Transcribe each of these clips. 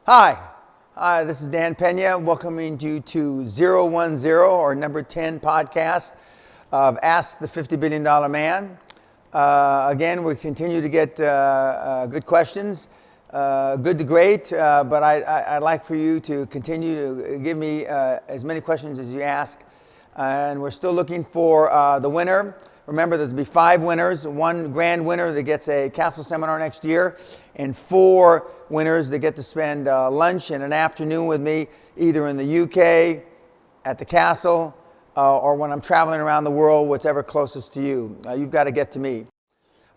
Hi, this is Dan Peña, welcoming you to 010 or number 10 podcast of Ask the $50 Billion Man. Again, we continue to get good questions, good to great, but I'd like for you to continue to give me as many questions as you ask. And we're still looking for the winner. Remember, there's going to be 5 winners, 1 grand winner that gets a castle seminar next year, and 4 winners that get to spend lunch and an afternoon with me, either in the UK, at the castle, or when I'm traveling around the world, whatever closest to you. You've got to get to me.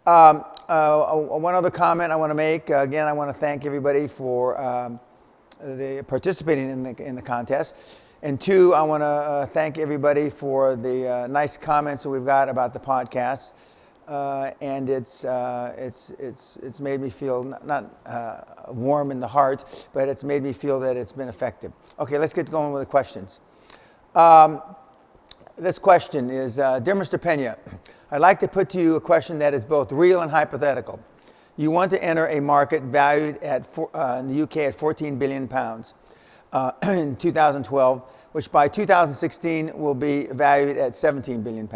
One other comment I want to make. Again, I want to thank everybody for participating in the contest. And 2, I want to thank everybody for the nice comments that we've got about the podcast. And it's made me feel not warm in the heart, but it's made me feel that it's been effective. Okay, let's get going with the questions. This question is, Dear Mr. Peña, I'd like to put to you a question that is both real and hypothetical. You want to enter a market valued at in the UK at £14 billion in 2012, which by 2016 will be valued at £17 billion.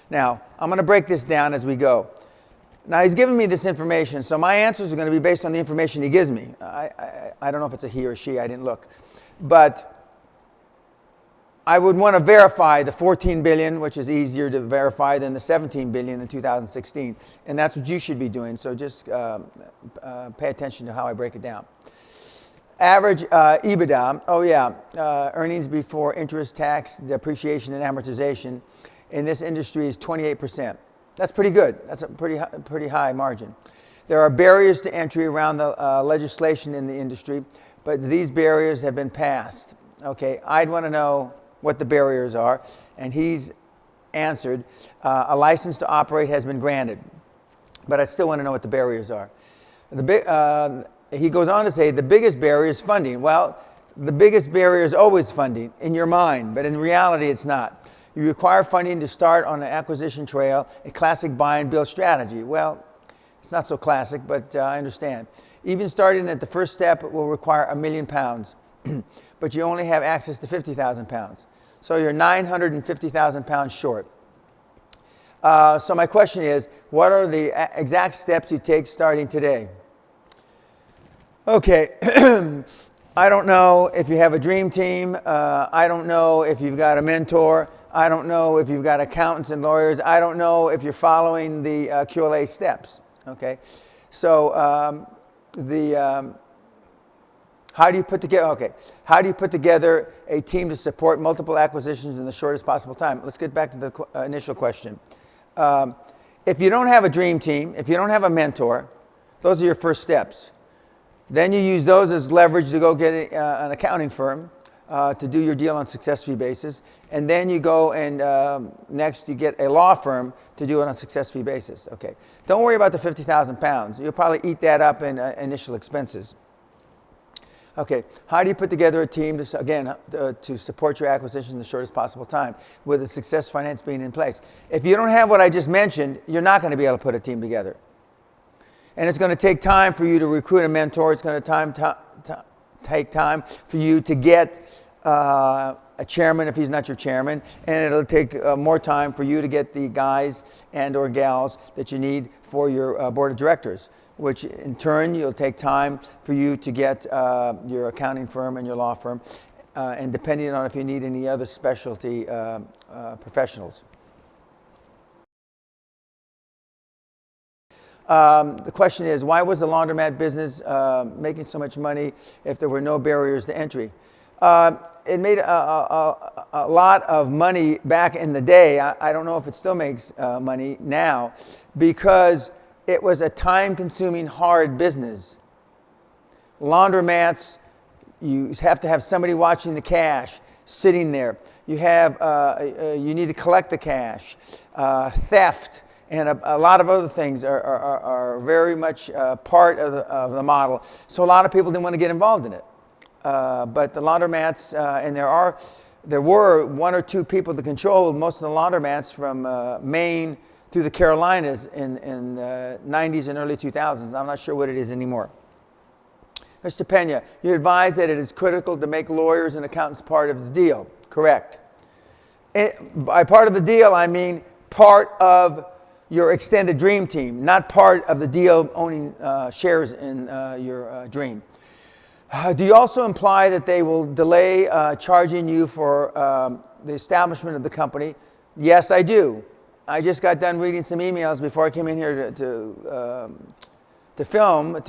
Now, I'm going to break this down as we go. Now, he's given me this information, so my answers are going to be based on the information he gives me. I don't know if it's a he or she, I didn't look. But I would want to verify the 14 billion, which is easier to verify than the 17 billion in 2016. And that's what you should be doing, so just pay attention to how I break it down. Average EBITDA, earnings before interest, tax, depreciation, and amortization in this industry is 28%. That's pretty good. That's a pretty high margin. There are barriers to entry around the legislation in the industry, but these barriers have been passed. Okay, I'd want to know what the barriers are, and he's answered, a license to operate has been granted, but I still want to know what the barriers are. He goes on to say the biggest barrier is funding. Well, the biggest barrier is always funding in your mind, but in reality it's not. You require funding to start on an acquisition trail, a classic buy and build strategy. Well, it's not so classic, but I understand. Even starting at the first step will require £1 million, but you only have access to £50,000. So you're £950,000 short. So my question is, what are the exact steps you take starting today? Okay, I don't know if you have a dream team. I don't know if you've got a mentor. I don't know if you've got accountants and lawyers. I don't know if you're following the QLA steps. Okay, so how do you put together a team to support multiple acquisitions in the shortest possible time? Let's get back to the initial question. If you don't have a dream team, if you don't have a mentor, those are your first steps. Then you use those as leverage to go get an accounting firm to do your deal on success fee basis. And then you go and next you get a law firm to do it on success fee basis. Okay. Don't worry about the £50,000. You'll probably eat that up in initial expenses. Okay. How do you put together a team to support your acquisition in the shortest possible time with the success finance being in place? If you don't have what I just mentioned, you're not going to be able to put a team together. And it's going to take time for you to recruit a mentor. It's going to take time for you to get a chairman if he's not your chairman. And it'll take more time for you to get the guys and or gals that you need for your board of directors, which in turn, you'll take time for you to get your accounting firm and your law firm, and depending on if you need any other specialty professionals. The question is, why was the laundromat business making so much money if there were no barriers to entry? It made a lot of money back in the day. I don't know if it still makes money now, because it was a time-consuming, hard business. Laundromats, you have to have somebody watching the cash, sitting there. You need to collect the cash, theft, and a lot of other things are very much part of the model. So a lot of people didn't want to get involved in it. But the laundromats, and there were 1 or 2 people that controlled most of the laundromats from Maine through the Carolinas in the 90s and early 2000s. I'm not sure what it is anymore. Mr. Peña, you advise that it is critical to make lawyers and accountants part of the deal. Correct. By part of the deal, I mean part of your extended dream team, not part of the deal owning shares in your dream. Do you also imply that they will delay charging you for the establishment of the company? Yes, I do. I just got done reading some emails before I came in here to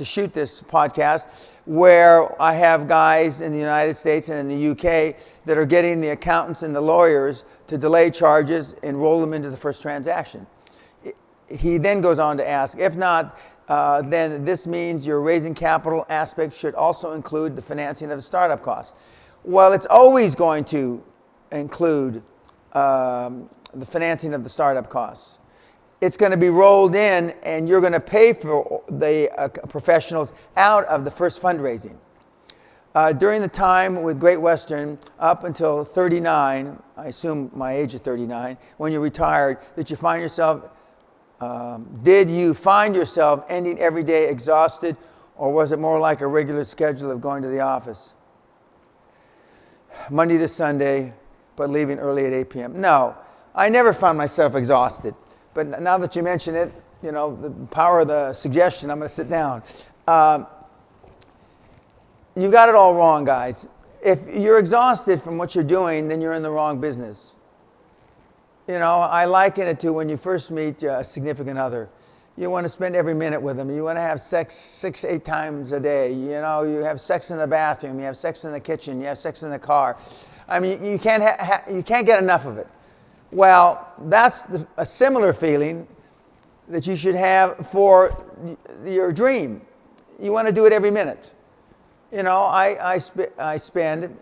shoot this podcast, where I have guys in the United States and in the UK that are getting the accountants and the lawyers to delay charges and roll them into the first transaction. He then goes on to ask, if not, then this means your raising capital aspect should also include the financing of the startup costs. Well, it's always going to include the financing of the startup costs. It's going to be rolled in, and you're going to pay for the professionals out of the first fundraising. During the time with Great Western, up until 39, I assume my age is 39, when you retired, did you find yourself ending every day exhausted, or was it more like a regular schedule of going to the office? Monday to Sunday, but leaving early at 8 p.m. No, I never found myself exhausted. But now that you mention it, you know, the power of the suggestion, I'm going to sit down. You got it all wrong, guys. If you're exhausted from what you're doing, then you're in the wrong business. You know, I liken it to when you first meet a significant other. You want to spend every minute with them. You want to have sex 6-8 times a day. You know, you have sex in the bathroom. You have sex in the kitchen. You have sex in the car. I mean, you can't get enough of it. Well, that's a similar feeling that you should have for your dream. You want to do it every minute. You know, I spend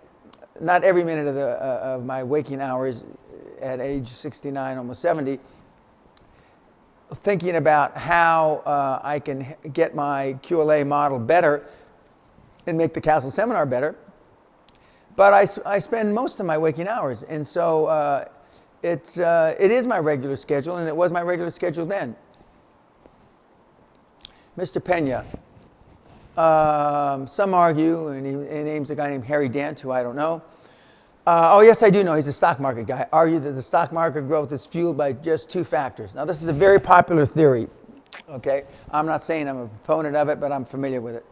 not every minute of my waking hours at age 69, almost 70, thinking about how I can get my QLA model better and make the Castle Seminar better. But I spend most of my waking hours, and so it is my regular schedule, and it was my regular schedule then. Mr. Peña, some argue, and he names a guy named Harry Dent, who I don't know. Oh, yes, I do know. He's a stock market guy. Argue that the stock market growth is fueled by just two factors. Now, this is a very popular theory, okay? I'm not saying I'm a proponent of it, but I'm familiar with it.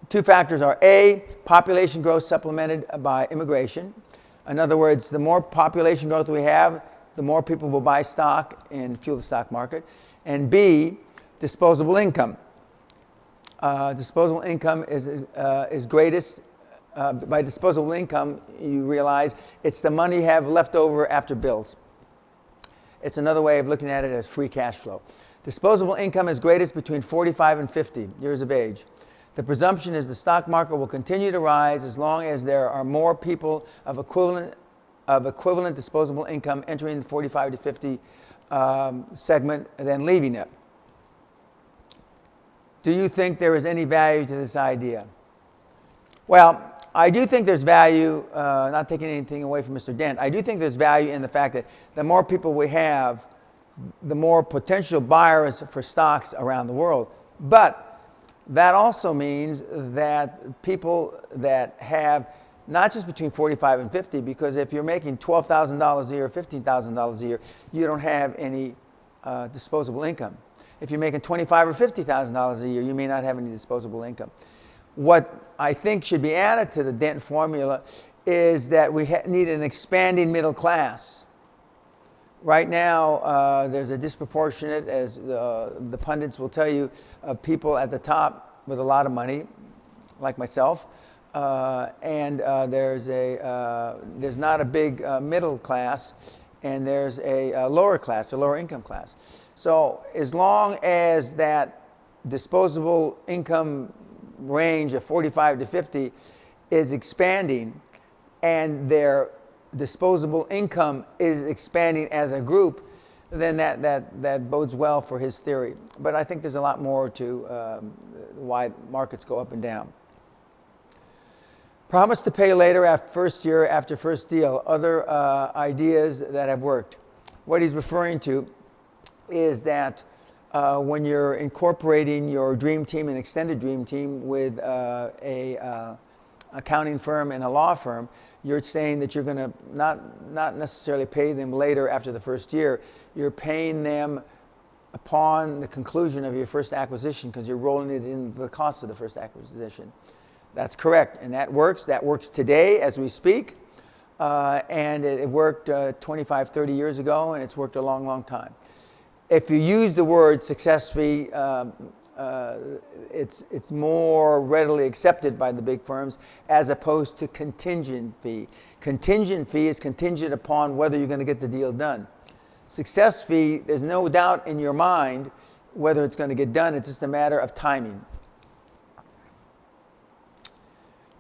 Two factors are A, population growth supplemented by immigration. In other words, the more population growth we have, the more people will buy stock and fuel the stock market. And B, disposable income. Disposable income is greatest. By disposable income, you realize it's the money you have left over after bills. It's another way of looking at it as free cash flow. Disposable income is greatest between 45 and 50 years of age. The presumption is the stock market will continue to rise as long as there are more people of equivalent disposable income entering the 45 to 50 segment than leaving it. Do you think there is any value to this idea? Well, I do think there's value, not taking anything away from Mr. Dent, I do think there's value in the fact that the more people we have, the more potential buyers for stocks around the world. But that also means that people that have not just between 45 and 50, because if you're making $12,000 a year, $15,000 a year, you don't have any disposable income. If you're making $25,000 or $50,000 a year, you may not have any disposable income. What I think should be added to the Dent formula is that we need an expanding middle class. Right now, there's a disproportionate, as the pundits will tell you, of people at the top with a lot of money, like myself, and there's not a big middle class, and there's a lower class, a lower income class. So as long as that disposable income range of 45 to 50 is expanding, and their disposable income is expanding as a group, then that bodes well for his theory. But I think there's a lot more to why markets go up and down. Promise to pay later after first year, after first deal. Other ideas that have worked. What he's referring to is that when you're incorporating your dream team and extended dream team with a accounting firm and a law firm, you're saying that you're going to not necessarily pay them later after the first year. You're paying them upon the conclusion of your first acquisition because you're rolling it into the cost of the first acquisition. That's correct, and that works. That works today as we speak, and it worked 25, 30 years ago, and it's worked a long, long time. If you use the word success fee, it's more readily accepted by the big firms as opposed to contingent fee. Contingent fee is contingent upon whether you're going to get the deal done. Success fee, there's no doubt in your mind whether it's going to get done. It's just a matter of timing.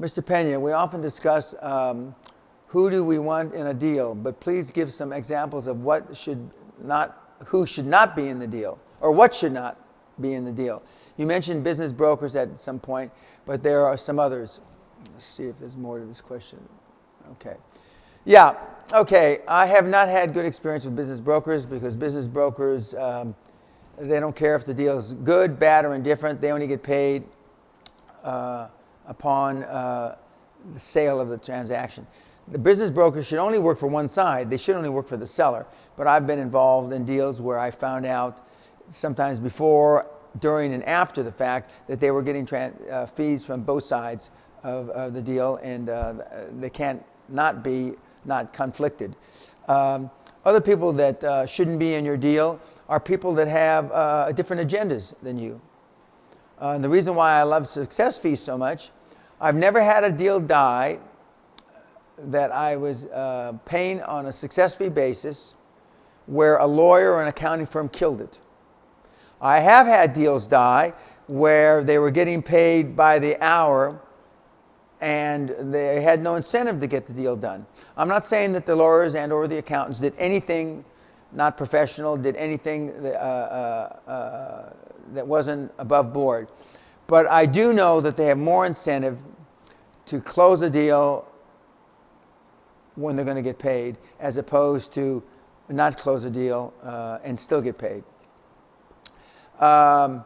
Mr. Peña, we often discuss who do we want in a deal, but please give some examples of who should not be in the deal, or what should not be in the deal. You mentioned business brokers at some point, but there are some others. Let's see if there's more to this question. Okay. Yeah, okay. I have not had good experience with business brokers because business brokers, they don't care if the deal is good, bad, or indifferent. They only get paid upon the sale of the transaction. The business broker should only work for one side. They should only work for the seller. But I've been involved in deals where I found out sometimes before, during, and after the fact that they were getting fees from both sides of the deal, and they can't not be conflicted. Other people that shouldn't be in your deal are people that have different agendas than you. And the reason why I love success fees so much, I've never had a deal die that I was paying on a success fee basis where a lawyer or an accounting firm killed it. I have had deals die where they were getting paid by the hour and they had no incentive to get the deal done. I'm not saying that the lawyers and or the accountants did anything not professional, did anything that wasn't above board. But I do know that they have more incentive to close a deal when they're going to get paid as opposed to not close a deal and still get paid. I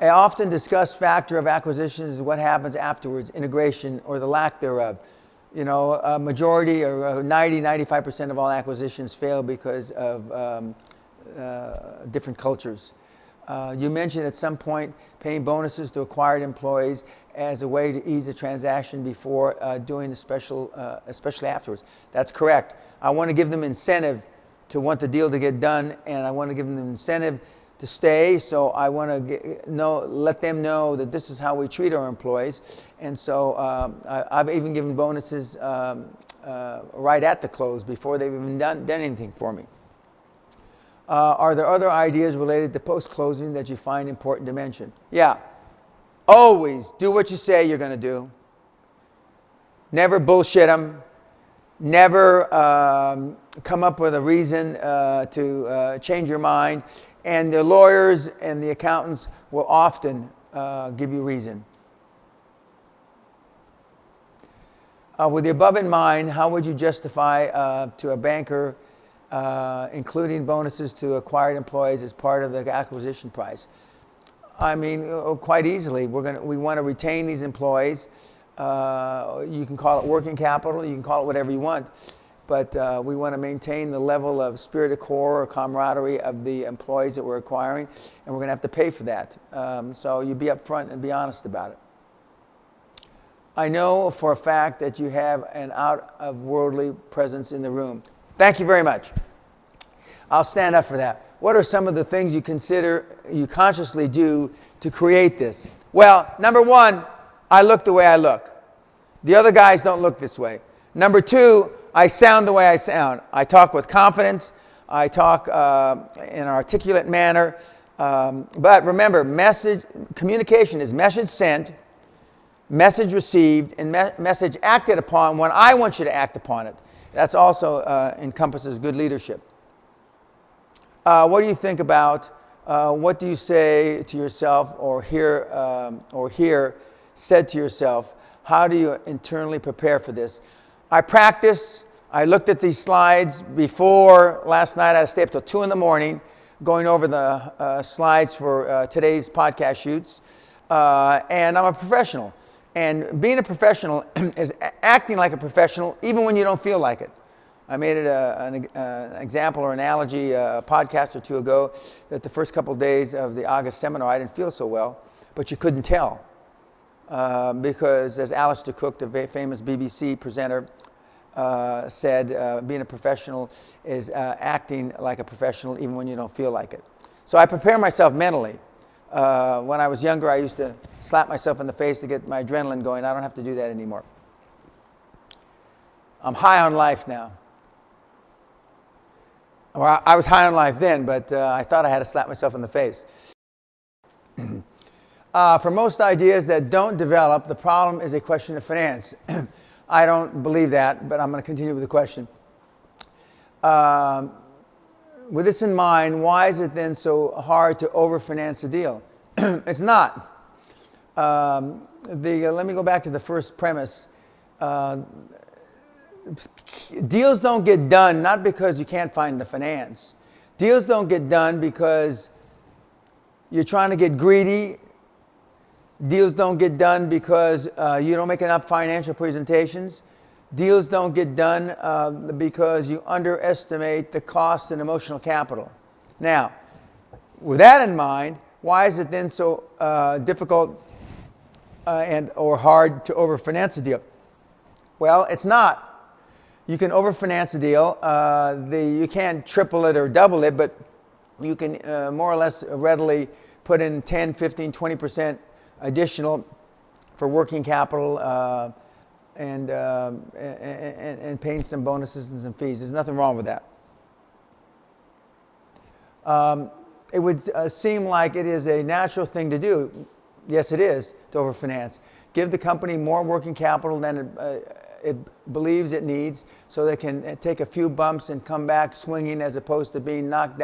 often discuss factor of acquisitions is what happens afterwards, integration or the lack thereof. You know, a majority or 95% of all acquisitions fail because of different cultures. You mentioned at some point paying bonuses to acquired employees as a way to ease the transaction before doing a special, especially afterwards. That's correct. I want to give them incentive to want the deal to get done, and I want to give them incentive to stay. So I want to let them know that this is how we treat our employees. And so I've even given bonuses right at the close before they've even done anything for me. Are there other ideas related to post-closing that you find important to mention? Yeah. Always do what you say you're going to do. Never bullshit them. Never come up with a reason to change your mind. And the lawyers and the accountants will often give you reason. With the above in mind, how would you justify to a banker including bonuses to acquired employees as part of the acquisition price? I mean, quite easily. We want to retain these employees. You can call it working capital. You can call it whatever you want. But we want to maintain the level of spirit of corps or camaraderie of the employees that we're acquiring, and we're going to have to pay for that. So you be upfront and be honest about it. I know for a fact that you have an out-of-worldly presence in the room. Thank you very much. I'll stand up for that. What are some of the things you consider you consciously do to create this? Well, number one, I look the way I look. The other guys don't look this way. Number two, I sound the way I sound. I talk with confidence. I talk in an articulate manner. But remember, communication is message sent, message received, and message acted upon when I want you to act upon it. That's also encompasses good leadership. What do you think about, what do you say to yourself or hear said to yourself? How do you internally prepare for this? I practice, I looked at these slides before last night. I had to stay up till 2 in the morning going over the slides for today's podcast shoots. And I'm a professional. And being a professional is acting like a professional even when you don't feel like it. I made it an example or analogy a podcast or two ago that the first couple of days of the August seminar I didn't feel so well, but you couldn't tell. Because as Alistair Cook, the famous BBC presenter, said, being a professional is acting like a professional even when you don't feel like it. So I prepare myself mentally. When I was younger, I used to slap myself in the face to get my adrenaline going. I don't have to do that anymore. I'm high on life now. Or I was high on life then, but I thought I had to slap myself in the face. For most ideas that don't develop, the problem is a question of finance. I don't believe that, but I'm going to continue with the question. With this in mind, why is it then so hard to overfinance a deal? It's not. Let me go back to the first premise. Deals don't get done not because you can't find the finance. Deals don't get done because you're trying to get greedy. Deals don't get done because you don't make enough financial presentations. Deals don't get done because you underestimate the cost and emotional capital. Now, with that in mind, why is it then so difficult or hard to overfinance a deal? Well, it's not. You can overfinance a deal. You can't triple it or double it, but you can more or less readily put in 10, 15, 20% additional for working capital and paying some bonuses and some fees. There's nothing wrong with that. It would seem like it is a natural thing to do. Yes, it is, to overfinance. Give the company more working capital than it believes it needs so they can take a few bumps and come back swinging as opposed to being knocked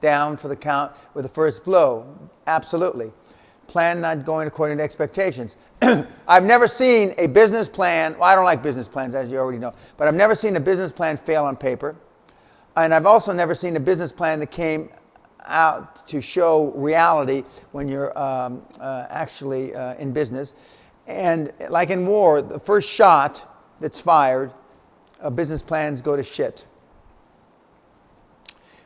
down for the count with the first blow. Absolutely. Plan not going according to expectations. I've never seen a business plan. Well, I don't like business plans, as you already know, but I've never seen a business plan fail on paper. And I've also never seen a business plan that came out to show reality when you're actually in business. And like in war, the first shot that's fired, business plans go to shit.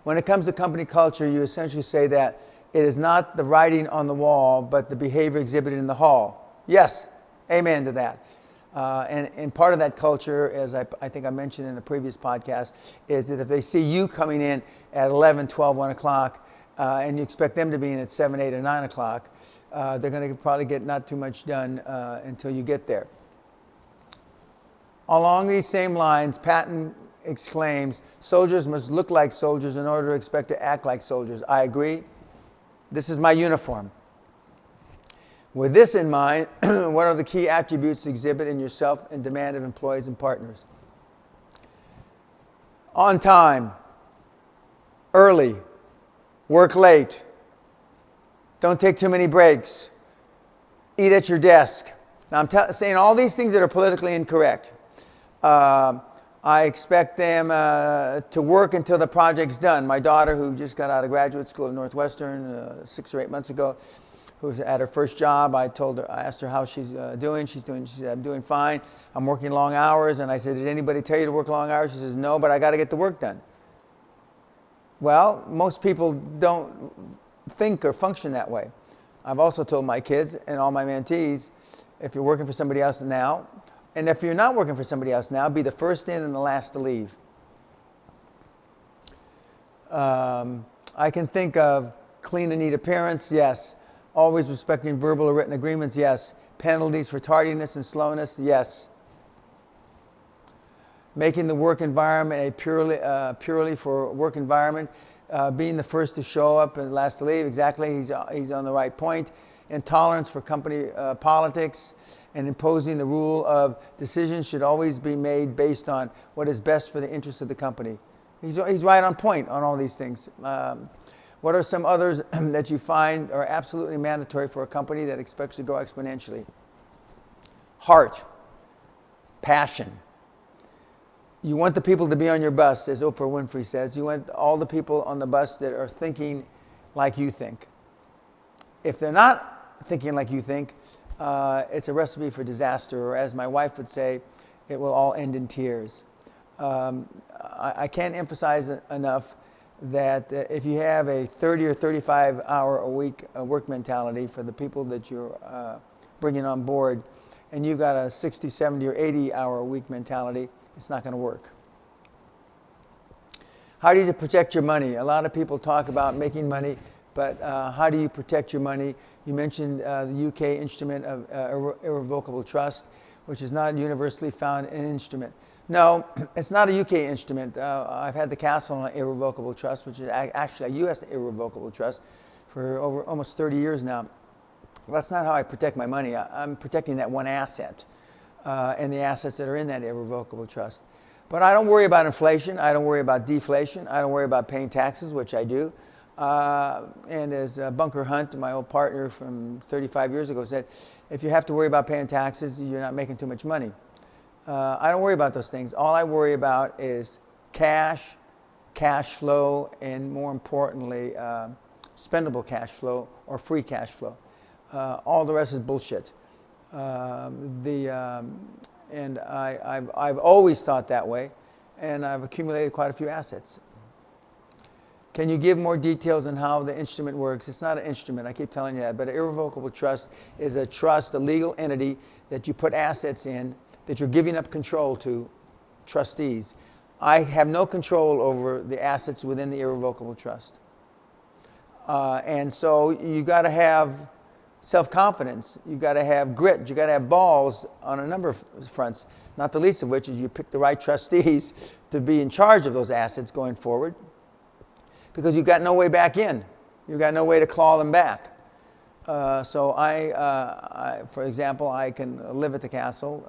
When it comes to company culture, you essentially say that it is not the writing on the wall, but the behavior exhibited in the hall. Yes, amen to that. And part of that culture, as I think I mentioned in a previous podcast, is that if they see you coming in at 11, 12, 1 o'clock, and you expect them to be in at 7, 8, or 9 o'clock, they're going to probably get not too much done until you get there. Along these same lines, Patton exclaims, soldiers must look like soldiers in order to expect to act like soldiers. I agree. This is my uniform. With this in mind, what are the key attributes to exhibit in yourself and demand of employees and partners? On time, early, work late, don't take too many breaks, eat at your desk. Now I'm saying all these things that are politically incorrect. I expect them to work until the project's done. My daughter, who just got out of graduate school at Northwestern 6 or 8 months ago, who's at her first job, I asked her how she's doing. She said, I'm doing fine. I'm working long hours. And I said, did anybody tell you to work long hours? She says, no, but I got to get the work done. Well, most people don't think or function that way. I've also told my kids and all my mentees, if you're working for somebody else now, and if you're not working for somebody else now, be the first in and the last to leave. I can think of clean and neat appearance, yes. Always respecting verbal or written agreements, yes. Penalties for tardiness and slowness, yes. Making the work environment a purely for work environment. Being the first to show up and last to leave, exactly, he's on the right point. Intolerance for company politics, and imposing the rule of decisions should always be made based on what is best for the interests of the company. He's right on point on all these things. What are some others that you find are absolutely mandatory for a company that expects to grow exponentially? Heart, passion. You want the people to be on your bus, as Oprah Winfrey says. You want all the people on the bus that are thinking like you think. If they're not thinking like you think, it's a recipe for disaster, or as my wife would say, it will all end in tears. I can't emphasize enough that if you have a 30 or 35 hour a week work mentality for the people that you're bringing on board, and you've got a 60, 70, or 80 hour a week mentality, it's not going to work. How do you protect your money? A lot of people talk about making money, but how do you protect your money? You mentioned the UK instrument of Irrevocable Trust, which is not universally found an instrument. No, it's not a UK instrument. I've had the castle on Irrevocable Trust, which is actually a US Irrevocable Trust, for over almost 30 years now. That's not how I protect my money. I'm protecting that one asset and the assets that are in that Irrevocable Trust. But I don't worry about inflation. I don't worry about deflation. I don't worry about paying taxes, which I do. And as Bunker Hunt, my old partner from 35 years ago, said, if you have to worry about paying taxes, you're not making too much money. I don't worry about those things. All I worry about is cash flow, and more importantly, spendable cash flow or free cash flow. All the rest is bullshit. And I've always thought that way, and I've accumulated quite a few assets. Can you give more details on how the instrument works? It's not an instrument, I keep telling you that, but an irrevocable trust is a trust, a legal entity that you put assets in, that you're giving up control to trustees. I have no control over the assets within the irrevocable trust. And so you got to have self-confidence, you got to have grit, you got to have balls on a number of fronts, not the least of which is you pick the right trustees to be in charge of those assets going forward, because you've got no way back in. You've got no way to claw them back. So I, for example, I can live at the castle.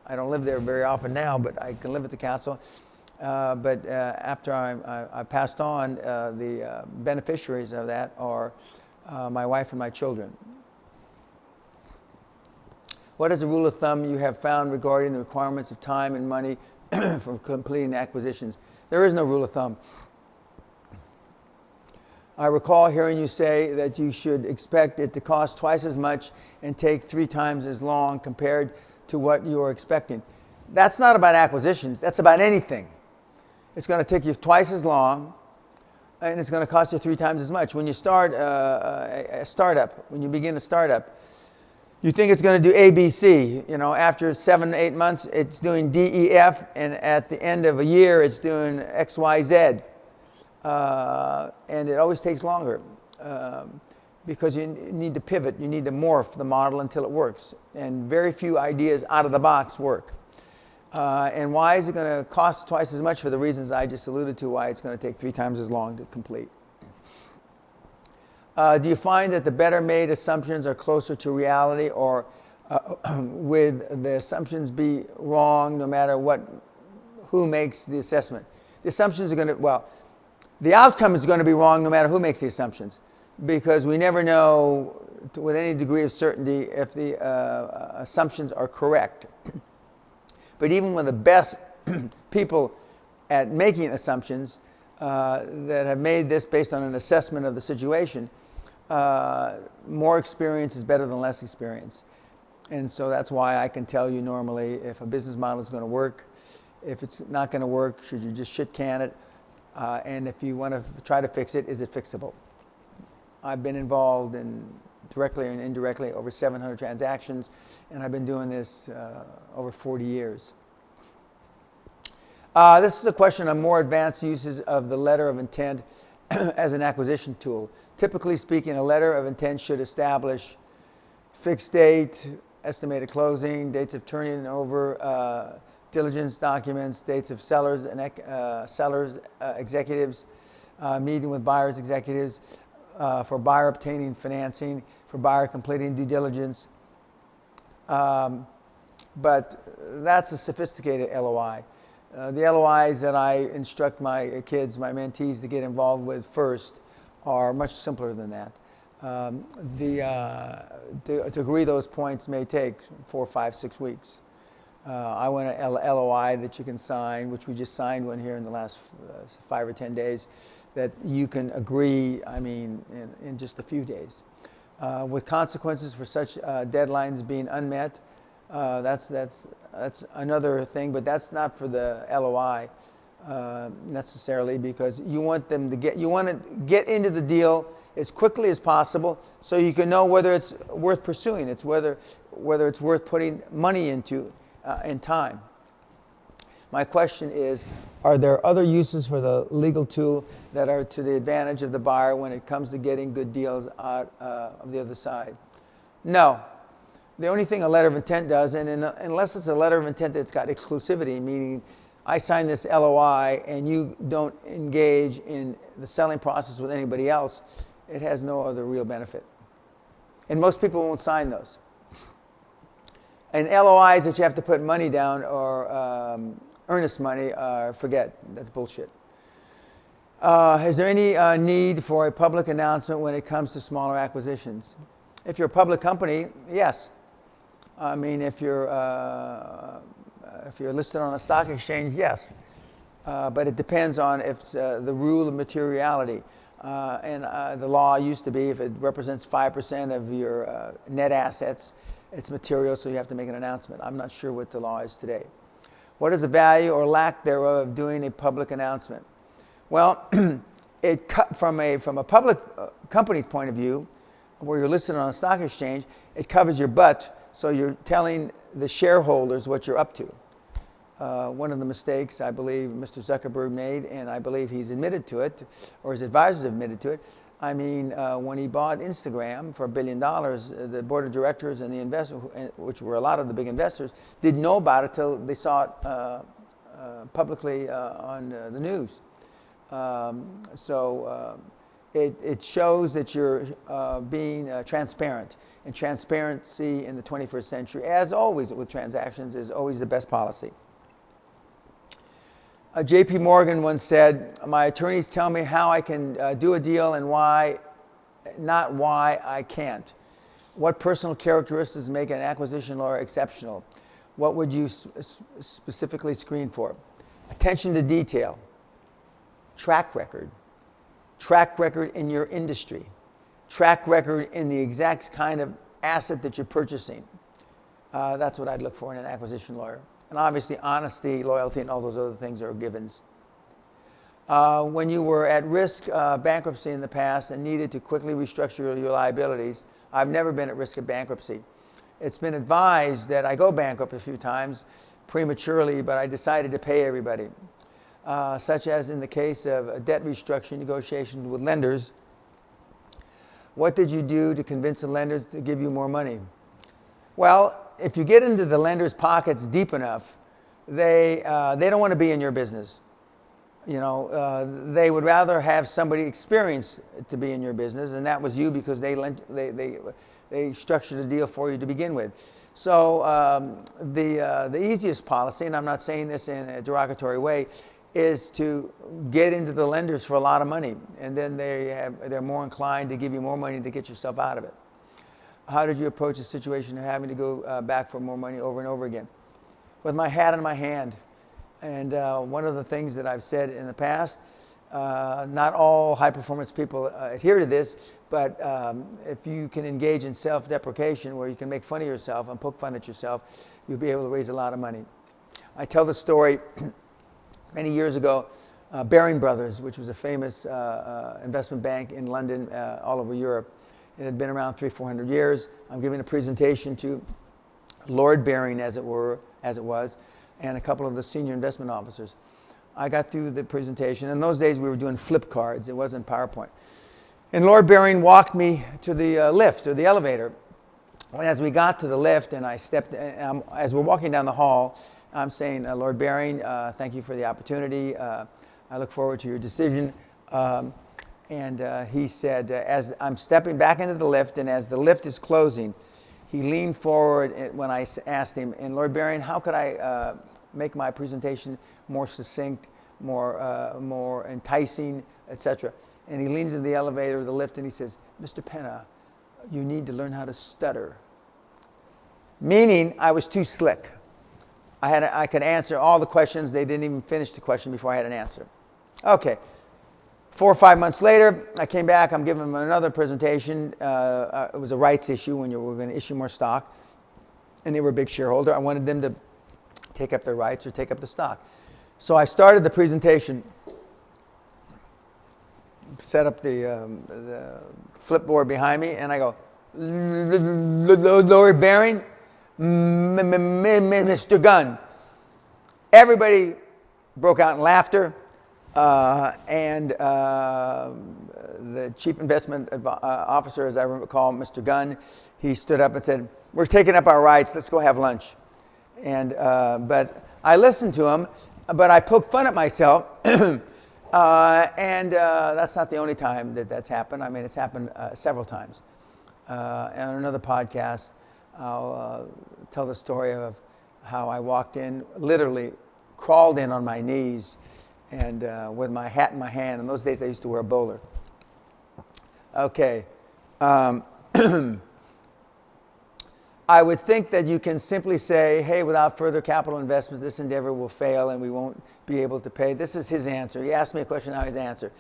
I don't live there very often now, but I can live at the castle. But after I passed on, the beneficiaries of that are my wife and my children. What is a rule of thumb you have found regarding the requirements of time and money for completing acquisitions? There is no rule of thumb. I recall hearing you say that you should expect it to cost twice as much and take 3 times as long compared to what you are expecting. That's not about acquisitions. That's about anything. It's going to take you twice as long, and it's going to cost you 3 times as much. When you start a startup, when you begin a startup, you think it's going to do A, B, C. You know, after 7, 8 months, it's doing D, E, F, and at the end of a year, it's doing X, Y, Z. And it always takes longer because you need to pivot, you need to morph the model until it works. And very few ideas out of the box work. And why is it going to cost twice as much? For the reasons I just alluded to, why it's going to take 3 times as long to complete. Do you find that the better made assumptions are closer to reality, or with the assumptions be wrong no matter who makes the assessment? The assumptions are going to, well, the outcome is going to be wrong no matter who makes the assumptions, because we never know with any degree of certainty if the assumptions are correct. But even with the best people at making assumptions that have made this based on an assessment of the situation, more experience is better than less experience. And so that's why I can tell you normally if a business model is going to work. If it's not going to work, should you just shit can it? And if you want to try to fix it, is it fixable? I've been involved in directly and indirectly over 700 transactions, and I've been doing this over 40 years. This is a question on more advanced uses of the letter of intent as an acquisition tool. Typically speaking, a letter of intent should establish fixed date, estimated closing, dates of turning over, diligence documents, dates of sellers and executives, meeting with buyers executives, for buyer obtaining financing, for buyer completing due diligence. But that's a sophisticated LOI. The LOIs that I instruct my kids, my mentees, to get involved with first are much simpler than that. To agree those points may take 4, 5, 6 weeks. I want an LOI that you can sign, which we just signed one here in the last 5 or 10 days, that you can agree, in just a few days. With consequences for such deadlines being unmet, that's another thing, but that's not for the LOI necessarily, because you want to get into the deal as quickly as possible so you can know whether it's worth pursuing. It's whether it's worth putting money into in time. My question is, are there other uses for the legal tool that are to the advantage of the buyer when it comes to getting good deals out of the other side? No. The only thing a letter of intent does, and unless it's a letter of intent that's got exclusivity, meaning I sign this LOI and you don't engage in the selling process with anybody else, it has no other real benefit. And most people won't sign those. And LOIs that you have to put money down or earnest money, forget, that's bullshit. Is there any need for a public announcement when it comes to smaller acquisitions? If you're a public company, yes. If you're listed on a stock exchange, yes. But it depends on if it's the rule of materiality. And the law used to be if it represents 5% of your net assets, it's material, so you have to make an announcement. I'm not sure what the law is today. What is the value or lack thereof of doing a public announcement? Well, from a public company's point of view, where you're listed on a stock exchange, it covers your butt, so you're telling the shareholders what you're up to. One of the mistakes I believe Mr. Zuckerberg made, and I believe he's admitted to it, or his advisors admitted to it, when he bought Instagram for $1 billion, the board of directors and the investors, which were a lot of the big investors, didn't know about it till they saw it publicly on the news. It shows that you're being transparent. And transparency in the 21st century, as always with transactions, is always the best policy. J.P. Morgan once said, my attorneys tell me how I can do a deal and why, not why I can't. What personal characteristics make an acquisition lawyer exceptional? What would you specifically screen for? Attention to detail, track record in your industry, track record in the exact kind of asset that you're purchasing. That's what I'd look for in an acquisition lawyer. And obviously honesty, loyalty, and all those other things are givens. When you were at risk bankruptcy in the past and needed to quickly restructure your liabilities, I've never been at risk of bankruptcy. It's been advised that I go bankrupt a few times prematurely, but I decided to pay everybody. Such as in the case of debt restructuring negotiations with lenders. What did you do to convince the lenders to give you more money? Well, if you get into the lender's pockets deep enough, they don't want to be in your business. They would rather have somebody experienced to be in your business, and that was you, because they structured a deal for you to begin with. So the easiest policy, and I'm not saying this in a derogatory way, is to get into the lenders for a lot of money, and then they're more inclined to give you more money to get yourself out of it. How did you approach a situation of having to go back for more money over and over again? With my hat in my hand. And one of the things that I've said in the past, not all high-performance people adhere to this, but if you can engage in self-deprecation, where you can make fun of yourself and poke fun at yourself, you'll be able to raise a lot of money. I tell the story many years ago, Baring Brothers, which was a famous investment bank in London, all over Europe. It had been around 300-400 years. I'm giving a presentation to Lord Baring, as it was, and a couple of the senior investment officers. I got through the presentation. In those days, we were doing flip cards. It wasn't PowerPoint. And Lord Baring walked me to the lift, or the elevator. And as we got to the lift, and I stepped, as we're walking down the hall, I'm saying, Lord Baring, thank you for the opportunity. I look forward to your decision. And he said, as I'm stepping back into the lift, and as the lift is closing, he leaned forward when I asked him, and Lord Baring, how could I make my presentation more succinct, more enticing, etc.? And he leaned into the elevator, the lift, and he says, Mr. Peña, you need to learn how to stutter. Meaning I was too slick. I could answer all the questions. They didn't even finish the question before I had an answer. Okay. 4 or 5 months later, I came back. I'm giving them another presentation. It was a rights issue when you were going to issue more stock. And they were a big shareholder. I wanted them to take up their rights or take up the stock. So I started the presentation, set up the flipboard behind me, and I go, lower bearing, Mr. Gunn. Everybody broke out in laughter, and the chief investment officer, as I recall, Mr. Gunn, he stood up and said, "We're taking up our rights. Let's go have lunch." And but I listened to him, but I poked fun at myself, and that's not the only time that's happened. I mean, it's happened several times. And on another podcast, I'll tell the story of how I walked in, literally crawled in on my knees, and with my hat in my hand. In those days, I used to wear a bowler. Okay. I would think that you can simply say, hey, without further capital investments, this endeavor will fail and we won't be able to pay. This is his answer. He asked me a question, now his answer.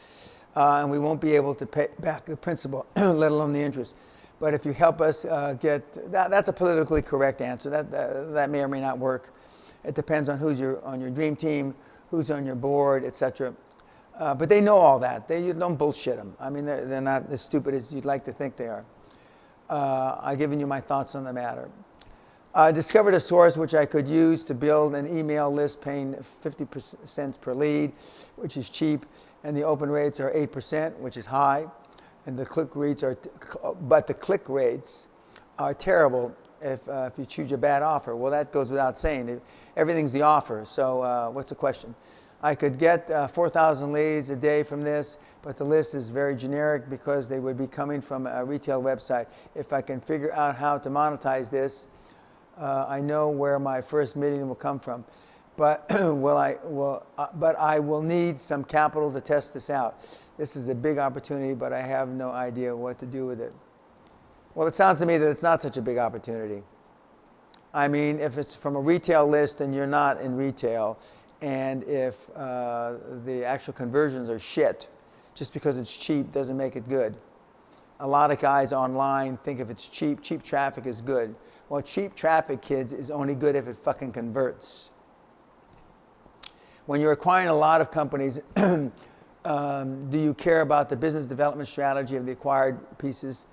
And we won't be able to pay back the principal, let alone the interest. But if you help us get, that's a politically correct answer. That may or may not work. It depends on who's on your dream team, who's on your board, etc. But they know all that. You don't bullshit them. I mean, they're not as stupid as you'd like to think they are. I've given you my thoughts on the matter. I discovered a source which I could use to build an email list paying 50 cents per lead, which is cheap, and the open rates are 8%, which is high, and the click rates are terrible if you choose a bad offer. Well, that goes without saying. Everything's the offer. So what's the question? I could get 4,000 leads a day from this, but the list is very generic because they would be coming from a retail website. If I can figure out how to monetize this, I know where my first million will come from. But but I will need some capital to test this out. This is a big opportunity, but I have no idea what to do with it. Well, it sounds to me that it's not such a big opportunity. I mean, if it's from a retail list and you're not in retail, and if the actual conversions are shit, just because it's cheap doesn't make it good. A lot of guys online think if it's cheap traffic is good. Well, cheap traffic, kids, is only good if it fucking converts. When you're acquiring a lot of companies, do you care about the business development strategy of the acquired pieces,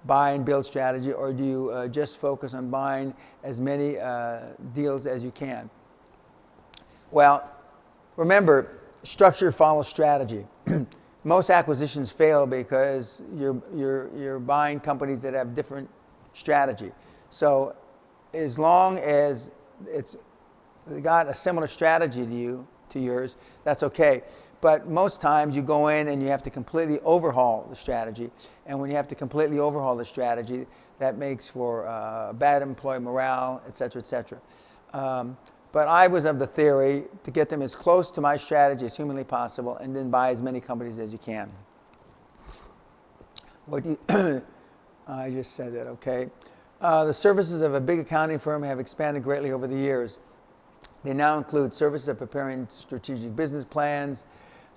buy and build strategy, or do you just focus on buying as many deals as you can? Well, remember, structure follows strategy. Most acquisitions fail because you're buying companies that have different strategy. So as long as it's got a similar strategy to yours, that's okay. But most times you go in and you have to completely overhaul the strategy. And when you have to completely overhaul the strategy, that makes for bad employee morale, et cetera, et cetera. But I was of the theory to get them as close to my strategy as humanly possible and then buy as many companies as you can. What do you I just said that, okay. The services of a big accounting firm have expanded greatly over the years. They now include services of preparing strategic business plans,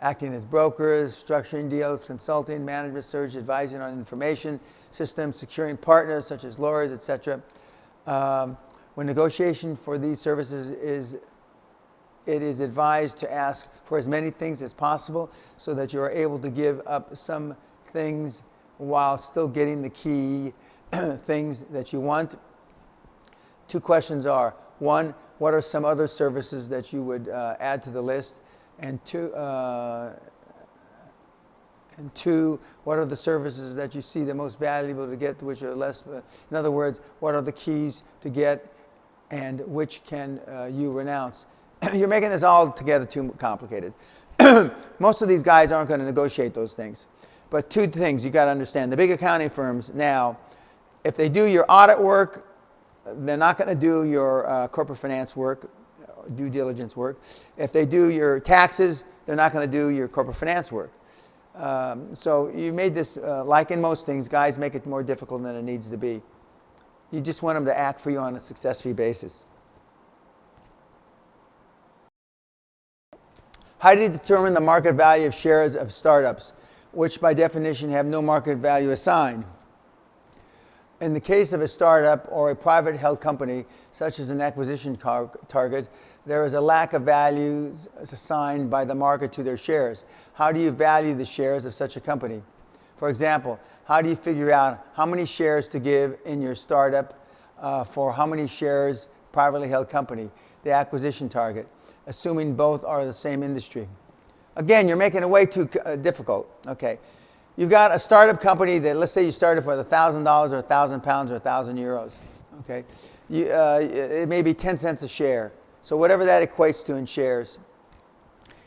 acting as brokers, structuring deals, consulting, management search, advising on information systems, securing partners such as lawyers, etc. When negotiation for these services it is advised to ask for as many things as possible so that you are able to give up some things while still getting the key things that you want. Two questions are, one, what are some other services that you would add to the list? And two, what are the services that you see the most valuable to get, which are less, in other words, what are the keys to get and which can you renounce? You're making this all together too complicated. Most of these guys aren't going to negotiate those things. But two things you got to understand. The big accounting firms now, if they do your audit work, they're not going to do your corporate finance work, due diligence work. If they do your taxes, they're not going to do your corporate finance work. So you made this, like in most things, guys make it more difficult than it needs to be. You just want them to act for you on a success fee basis. How do you determine the market value of shares of startups, which by definition have no market value assigned? In the case of a startup or a private held company, such as an acquisition target, there is a lack of value assigned by the market to their shares. How do you value the shares of such a company? For example, how do you figure out how many shares to give in your startup for how many shares privately held company, the acquisition target, assuming both are the same industry? Again, you're making it way too difficult. Okay, you've got a startup company that, let's say you started for $1,000 or £1,000 or 1,000 euros. Okay, it may be 10 cents a share. So whatever that equates to in shares.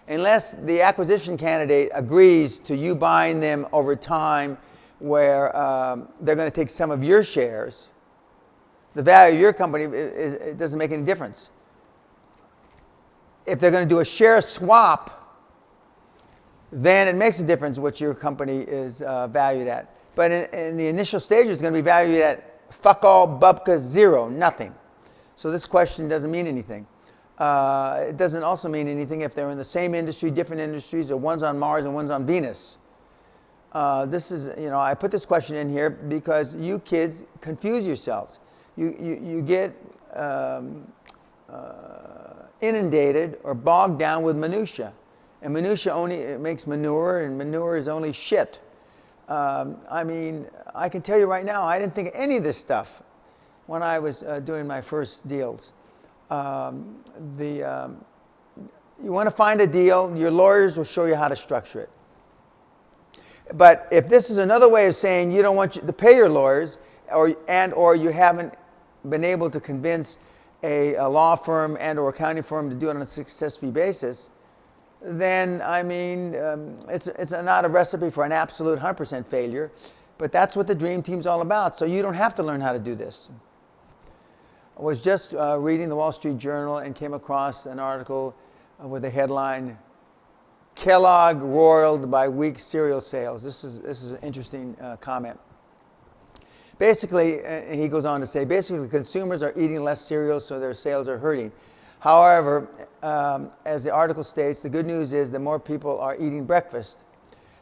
Unless the acquisition candidate agrees to you buying them over time, where they're going to take some of your shares, the value of your company, it doesn't make any difference. If they're going to do a share swap, then it makes a difference what your company is valued at. But in the initial stage, it's going to be valued at fuck all, bubka, zero, nothing. So this question doesn't mean anything. It doesn't also mean anything if they're in the same industry, different industries, or one's on Mars and one's on Venus. This is, I put this question in here because you kids confuse yourselves. You get inundated or bogged down with minutia. And minutia only makes manure, and manure is only shit. I can tell you right now, I didn't think of any of this stuff when I was doing my first deals. You want to find a deal, your lawyers will show you how to structure it. But if this is another way of saying you don't want to pay your lawyers, or you haven't been able to convince a law firm and or accounting firm to do it on a success fee basis, then it's not a recipe for an absolute 100% failure, but that's what the dream team's all about. So you don't have to learn how to do this. I was just reading the Wall Street Journal and came across an article with the headline, "Kellogg roiled by weak cereal sales." This is an interesting comment. Basically, and he goes on to say, basically consumers are eating less cereal, so their sales are hurting. However, as the article states, the good news is that more people are eating breakfast.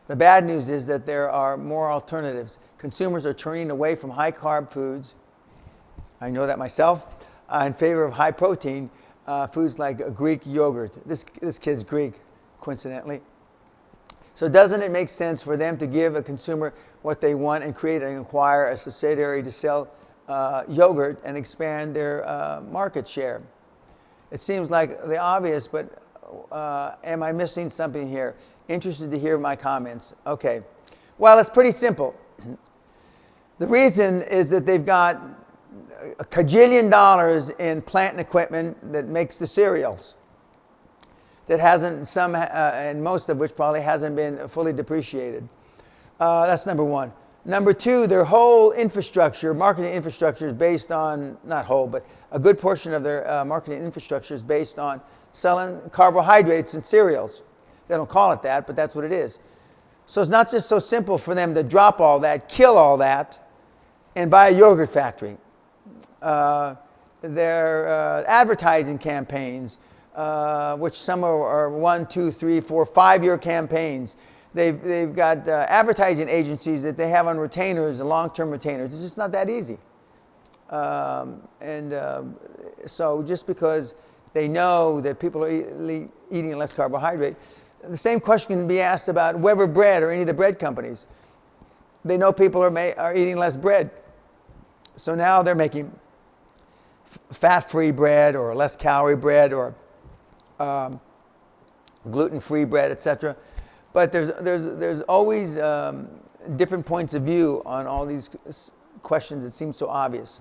The bad news is that there are more alternatives. Consumers are turning away from high-carb foods, I know that myself, in favor of high-protein foods like Greek yogurt. This kid's Greek, coincidentally. So doesn't it make sense for them to give a consumer what they want and create and acquire a subsidiary to sell yogurt and expand their market share? It seems like the obvious, but am I missing something here? Interested to hear my comments. Okay. Well, it's pretty simple. The reason is that they've got a cajillion dollars in plant and equipment that makes the cereals that hasn't and most of which probably hasn't been fully depreciated. That's number one. Number two, their whole infrastructure, marketing infrastructure, is based on, not whole, but a good portion of their marketing infrastructure is based on selling carbohydrates and cereals. They don't call it that, but that's what it is. So it's not just so simple for them to drop all that, kill all that, and buy a yogurt factory. Their advertising campaigns, which some are 1, 2, 3, 4, 5-year campaigns. They've got advertising agencies that they have on retainers and long-term retainers. It's just not that easy. So just because they know that people are eating less carbohydrate, the same question can be asked about Weber Bread or any of the bread companies. They know people are eating less bread. So now they're making fat-free bread or less calorie bread or gluten-free bread, etc. But there's always different points of view on all these questions that seem so obvious.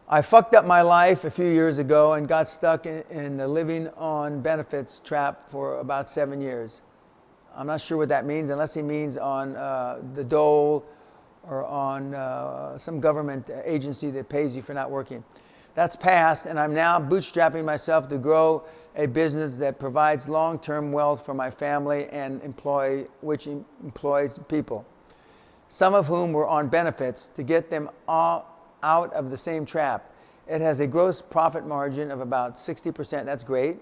I fucked up my life a few years ago and got stuck in the living on benefits trap for about 7 years. I'm not sure what that means, unless he means on the dole or on some government agency that pays you for not working. That's past, and I'm now bootstrapping myself to grow a business that provides long-term wealth for my family and which employs people, some of whom were on benefits, to get them all out of the same trap. It has a gross profit margin of about 60%. That's great.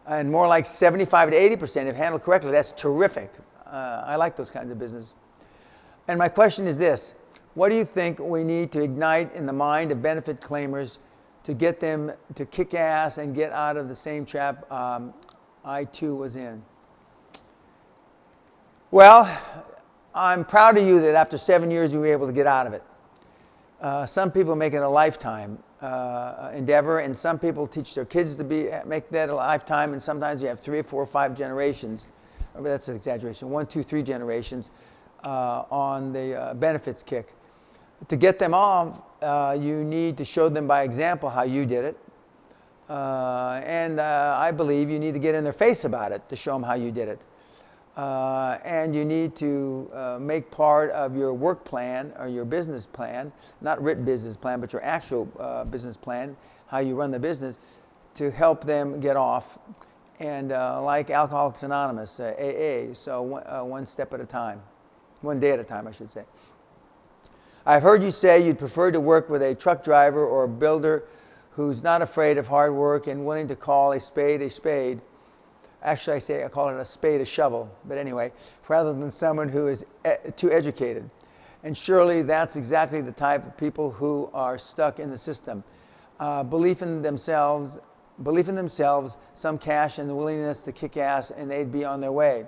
and more like 75 to 80% if handled correctly. That's terrific. I like those kinds of business. And my question is this: what do you think we need to ignite in the mind of benefit claimers to get them to kick ass and get out of the same trap I too was in? Well, I'm proud of you that after 7 years you were able to get out of it. Some people make it a lifetime endeavor, and some people teach their kids to make that a lifetime, and sometimes you have 3 or 4 or 5 generations. That's an exaggeration. 1, 2, 3 generations on the benefits kick. To get them off, you need to show them by example how you did it. And I believe you need to get in their face about it to show them how you did it. And you need to make part of your work plan or your business plan, not written business plan, but your actual business plan, how you run the business, to help them get off. And like Alcoholics Anonymous, AA, so one step at a time. One day at a time, I should say. I've heard you say you'd prefer to work with a truck driver or a builder who's not afraid of hard work and willing to call a spade a spade. Actually, I call it a spade a shovel, but anyway, rather than someone who is too educated. And surely that's exactly the type of people who are stuck in the system. Belief in themselves, some cash, and the willingness to kick ass, and they'd be on their way.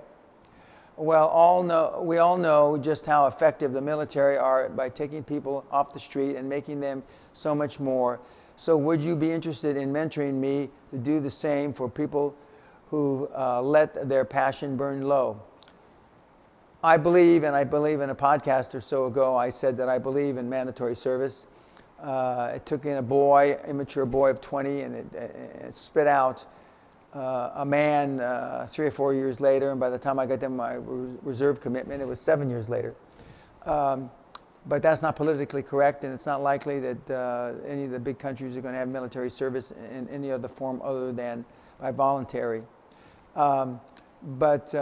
Well, we all know just how effective the military are by taking people off the street and making them so much more. So would you be interested in mentoring me to do the same for people who let their passion burn low? I believe in a podcast or so ago, I said that I believe in mandatory service. It took in a immature boy of 20, and it spit out a man 3 or 4 years later, and by the time I got them my reserve commitment, it was 7 years later. But that's not politically correct, and it's not likely that any of the big countries are going to have military service in any other form other than by voluntary. But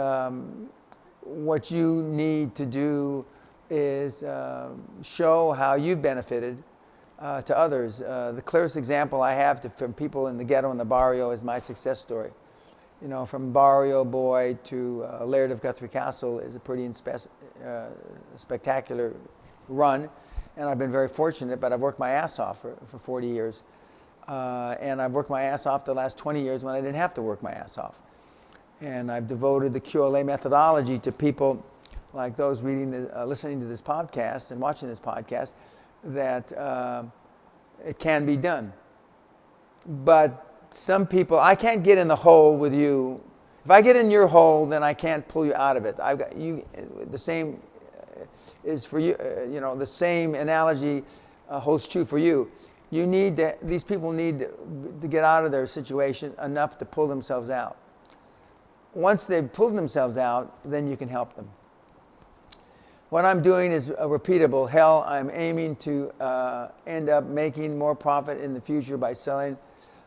what you need to do is show how you've benefited to others. The clearest example I have from people in the ghetto and the barrio is my success story. You know, from barrio boy to Laird of Guthrie Castle is a pretty spectacular run, and I've been very fortunate, but I've worked my ass off for 40 years. And I've worked my ass off the last 20 years when I didn't have to work my ass off. And I've devoted the QLA methodology to people like those listening to this podcast and watching this podcast, that it can be done. But some people, I can't get in the hole with you. If I get in your hole, then I can't pull you out of it. I've got you. The same is for you. The same analogy holds true for you. These people need to get out of their situation enough to pull themselves out. Once they've pulled themselves out, then you can help them. What I'm doing is repeatable. Hell, I'm aiming to end up making more profit in the future by selling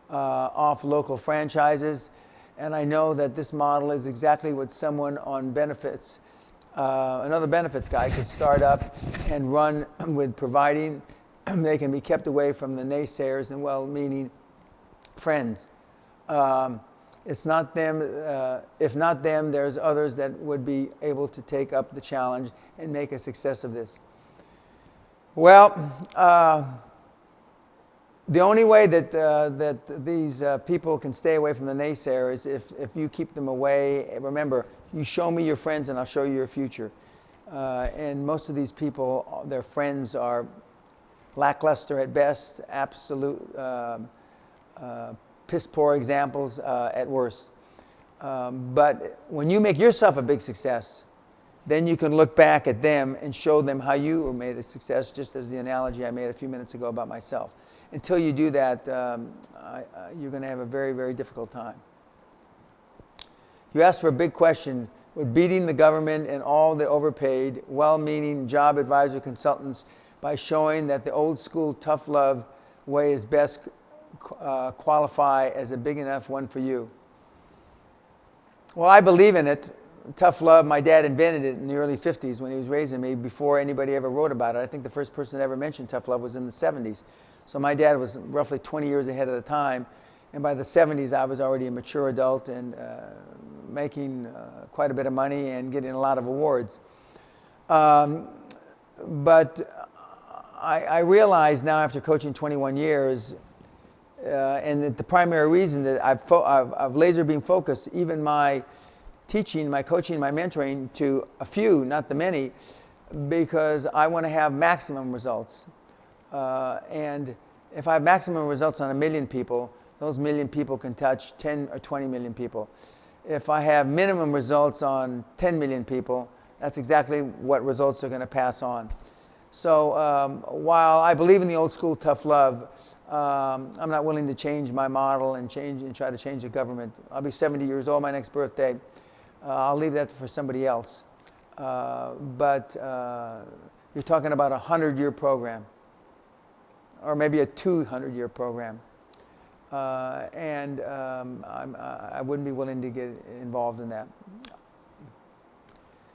off local franchises. And I know that this model is exactly what someone on benefits, another benefits guy, could start up and run with, providing they can be kept away from the naysayers and well-meaning friends. It's not them. If not them, there's others that would be able to take up the challenge and make a success of this. Well, the only way that these people can stay away from the naysayers is if you keep them away. Remember, you show me your friends and I'll show you your future. And most of these people, their friends are lackluster at best, absolute piss poor examples at worst. But when you make yourself a big success, then you can look back at them and show them how you were made a success, just as the analogy I made a few minutes ago about myself. Until you do that, you're going to have a very, very difficult time. You asked for a big question. Would beating the government and all the overpaid, well-meaning job advisor consultants by showing that the old school tough love way is best qualify as a big enough one for you? Well, I believe in it. Tough love, my dad invented it in the early 50s when he was raising me, before anybody ever wrote about it. I think the first person that ever mentioned tough love was in the 70s. So my dad was roughly 20 years ahead of the time. And by the 70s, I was already a mature adult and making quite a bit of money and getting a lot of awards. But I realize now, after coaching 21 years, and that the primary reason that I've laser beam focused even my teaching, my coaching, my mentoring to a few, not the many, because I want to have maximum results. And if I have maximum results on 1 million people, those 1 million people can touch 10 or 20 million people. If I have minimum results on 10 million people, that's exactly what results are going to pass on. So while I believe in the old school tough love, I'm not willing to change my model and try to change the government. I'll be 70 years old my next birthday. I'll leave that for somebody else. But you're talking about a 100-year program, or maybe a 200-year program. And I wouldn't be willing to get involved in that.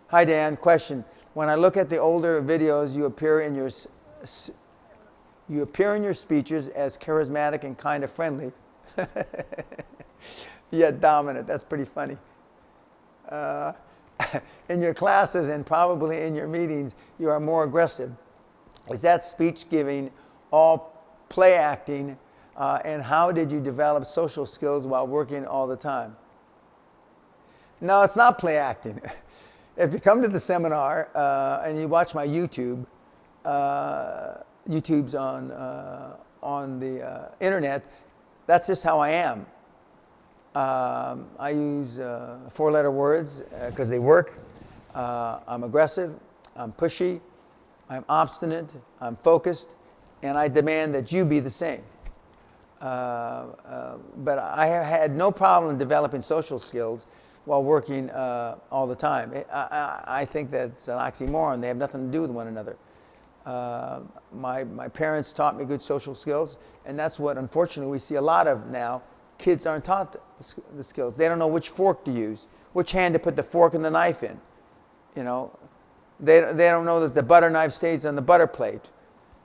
Hi, Dan. Question. When I look at the older videos, you appear in your speeches as charismatic and kind of friendly, yet dominant. That's pretty funny. In your classes and probably in your meetings, you are more aggressive. Is that speech giving all play acting? And how did you develop social skills while working all the time? No, it's not play acting. If you come to the seminar and you watch my YouTube's on the internet, that's just how I am. I use 4-letter words because they work. I'm aggressive, I'm pushy, I'm obstinate, I'm focused, and I demand that you be the same. But I have had no problem developing social skills while working all the time. I think that's an oxymoron. They have nothing to do with one another. My parents taught me good social skills, and that's what unfortunately we see a lot of now. Kids aren't taught the skills. They don't know which fork to use, which hand to put the fork and the knife in. You know, they don't know that the butter knife stays on the butter plate.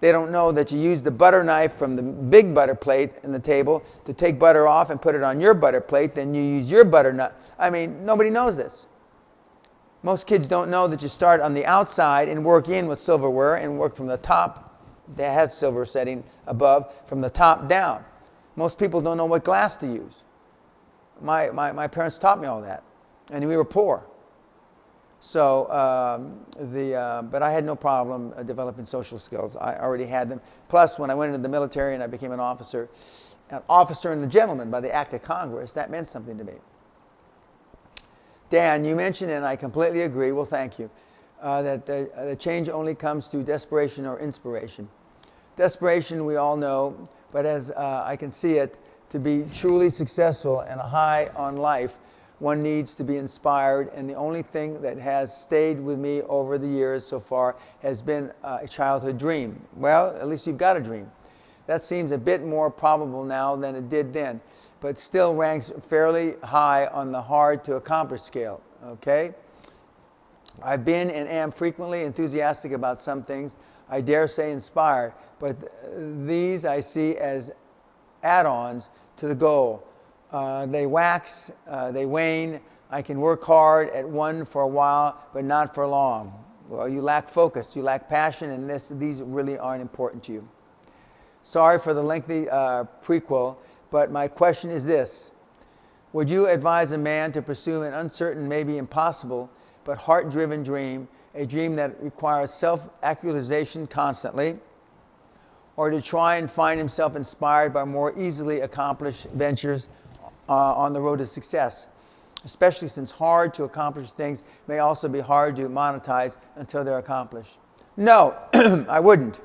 They don't know that you use the butter knife from the big butter plate in the table to take butter off and put it on your butter plate, then you use your butter knife. I mean, nobody knows this. Most kids don't know that you start on the outside and work in with silverware and work from the top that has silver setting above, from the top down. Most people don't know what glass to use. My parents taught me all that, and we were poor. So, but I had no problem developing social skills. I already had them. Plus, when I went into the military and I became an officer and a gentleman by the Act of Congress, that meant something to me. Dan, you mentioned, and I completely agree, well, thank you, that the change only comes through desperation or inspiration. Desperation, we all know, but as I can see it, to be truly successful and high on life, one needs to be inspired, and the only thing that has stayed with me over the years so far has been a childhood dream. Well, at least you've got a dream. That seems a bit more probable now than it did then, but still ranks fairly high on the hard to accomplish scale, okay? I've been and am frequently enthusiastic about some things, I dare say inspired, but these I see as add-ons to the goal. They wax, they wane. I can work hard at one for a while, but not for long. Well, you lack focus, you lack passion, and these really aren't important to you. Sorry for the lengthy prequel, but my question is this. Would you advise a man to pursue an uncertain, maybe impossible, but heart-driven dream, a dream that requires self-actualization constantly, or to try and find himself inspired by more easily accomplished ventures on the road to success, especially since hard to accomplish things may also be hard to monetize until they're accomplished? No, I wouldn't.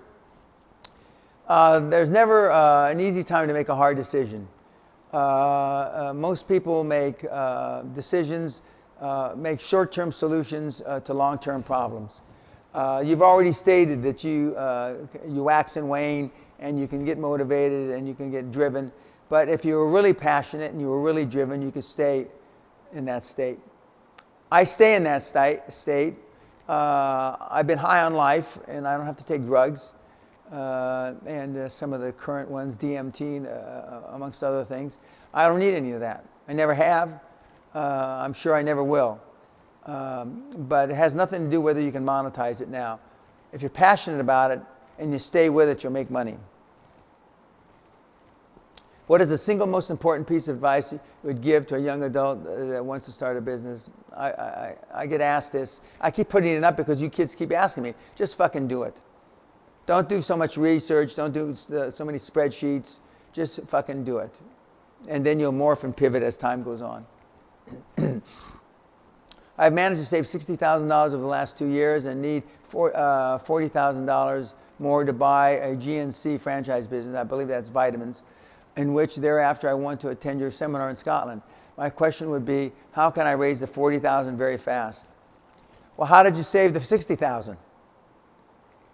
There's never an easy time to make a hard decision. Most people make decisions, make short-term solutions to long-term problems. You've already stated that you wax and wane, and you can get motivated and you can get driven. But if you were really passionate and you were really driven, you could stay in that state. I stay in that state. I've been high on life, and I don't have to take drugs. And some of the current ones, DMT, amongst other things. I don't need any of that. I never have. I'm sure I never will. But it has nothing to do whether you can monetize it now. If you're passionate about it and you stay with it, you'll make money. What is the single most important piece of advice you would give to a young adult that wants to start a business? I get asked this. I keep putting it up because you kids keep asking me. Just fucking do it. Don't do so much research. Don't do so many spreadsheets. Just fucking do it. And then you'll morph and pivot as time goes on. I've managed to save $60,000 over the last 2 years and need $40,000 more to buy a GNC franchise business. I believe that's vitamins, in which thereafter I want to attend your seminar in Scotland. My question would be, how can I raise the $40,000 very fast? Well, how did you save the $60,000?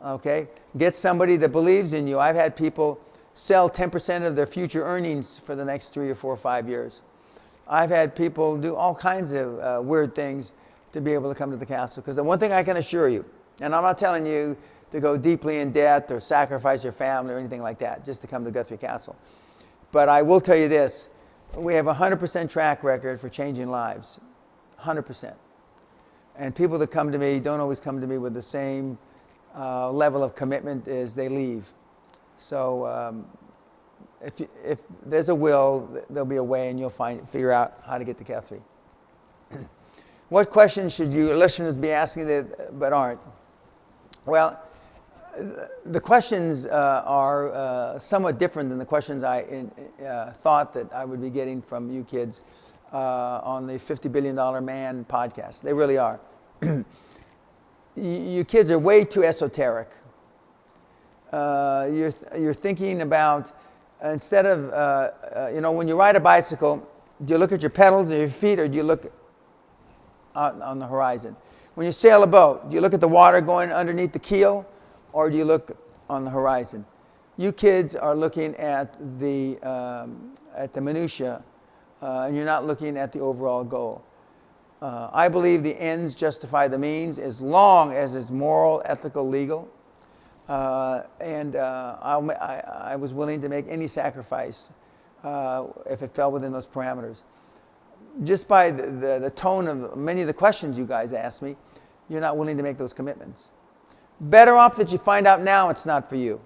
Okay, get somebody that believes in you. I've had people sell 10% of their future earnings for the next 3 or 4 or 5 years. I've had people do all kinds of weird things to be able to come to the castle. Because the one thing I can assure you, and I'm not telling you to go deeply in debt or sacrifice your family or anything like that, just to come to Guthrie Castle. But I will tell you this, we have a 100% track record for changing lives, 100%. And people that come to me don't always come to me with the same level of commitment as they leave. So if there's a will, there'll be a way, and you'll figure out how to get to Guthrie. What questions should you listeners be asking that but aren't? Well, the questions are somewhat different than the questions I thought that I would be getting from you kids on the $50 Billion Man podcast. They really are. You kids are way too esoteric. You're thinking about, instead of, when you ride a bicycle, do you look at your pedals and your feet, or do you look out on the horizon? When you sail a boat, do you look at the water going underneath the keel, or do you look on the horizon? You kids are looking at the minutia, and you're not looking at the overall goal. I believe the ends justify the means as long as it's moral, ethical, legal. I was willing to make any sacrifice if it fell within those parameters. Just by the tone of many of the questions you guys asked me, you're not willing to make those commitments. Better off that you find out now it's not for you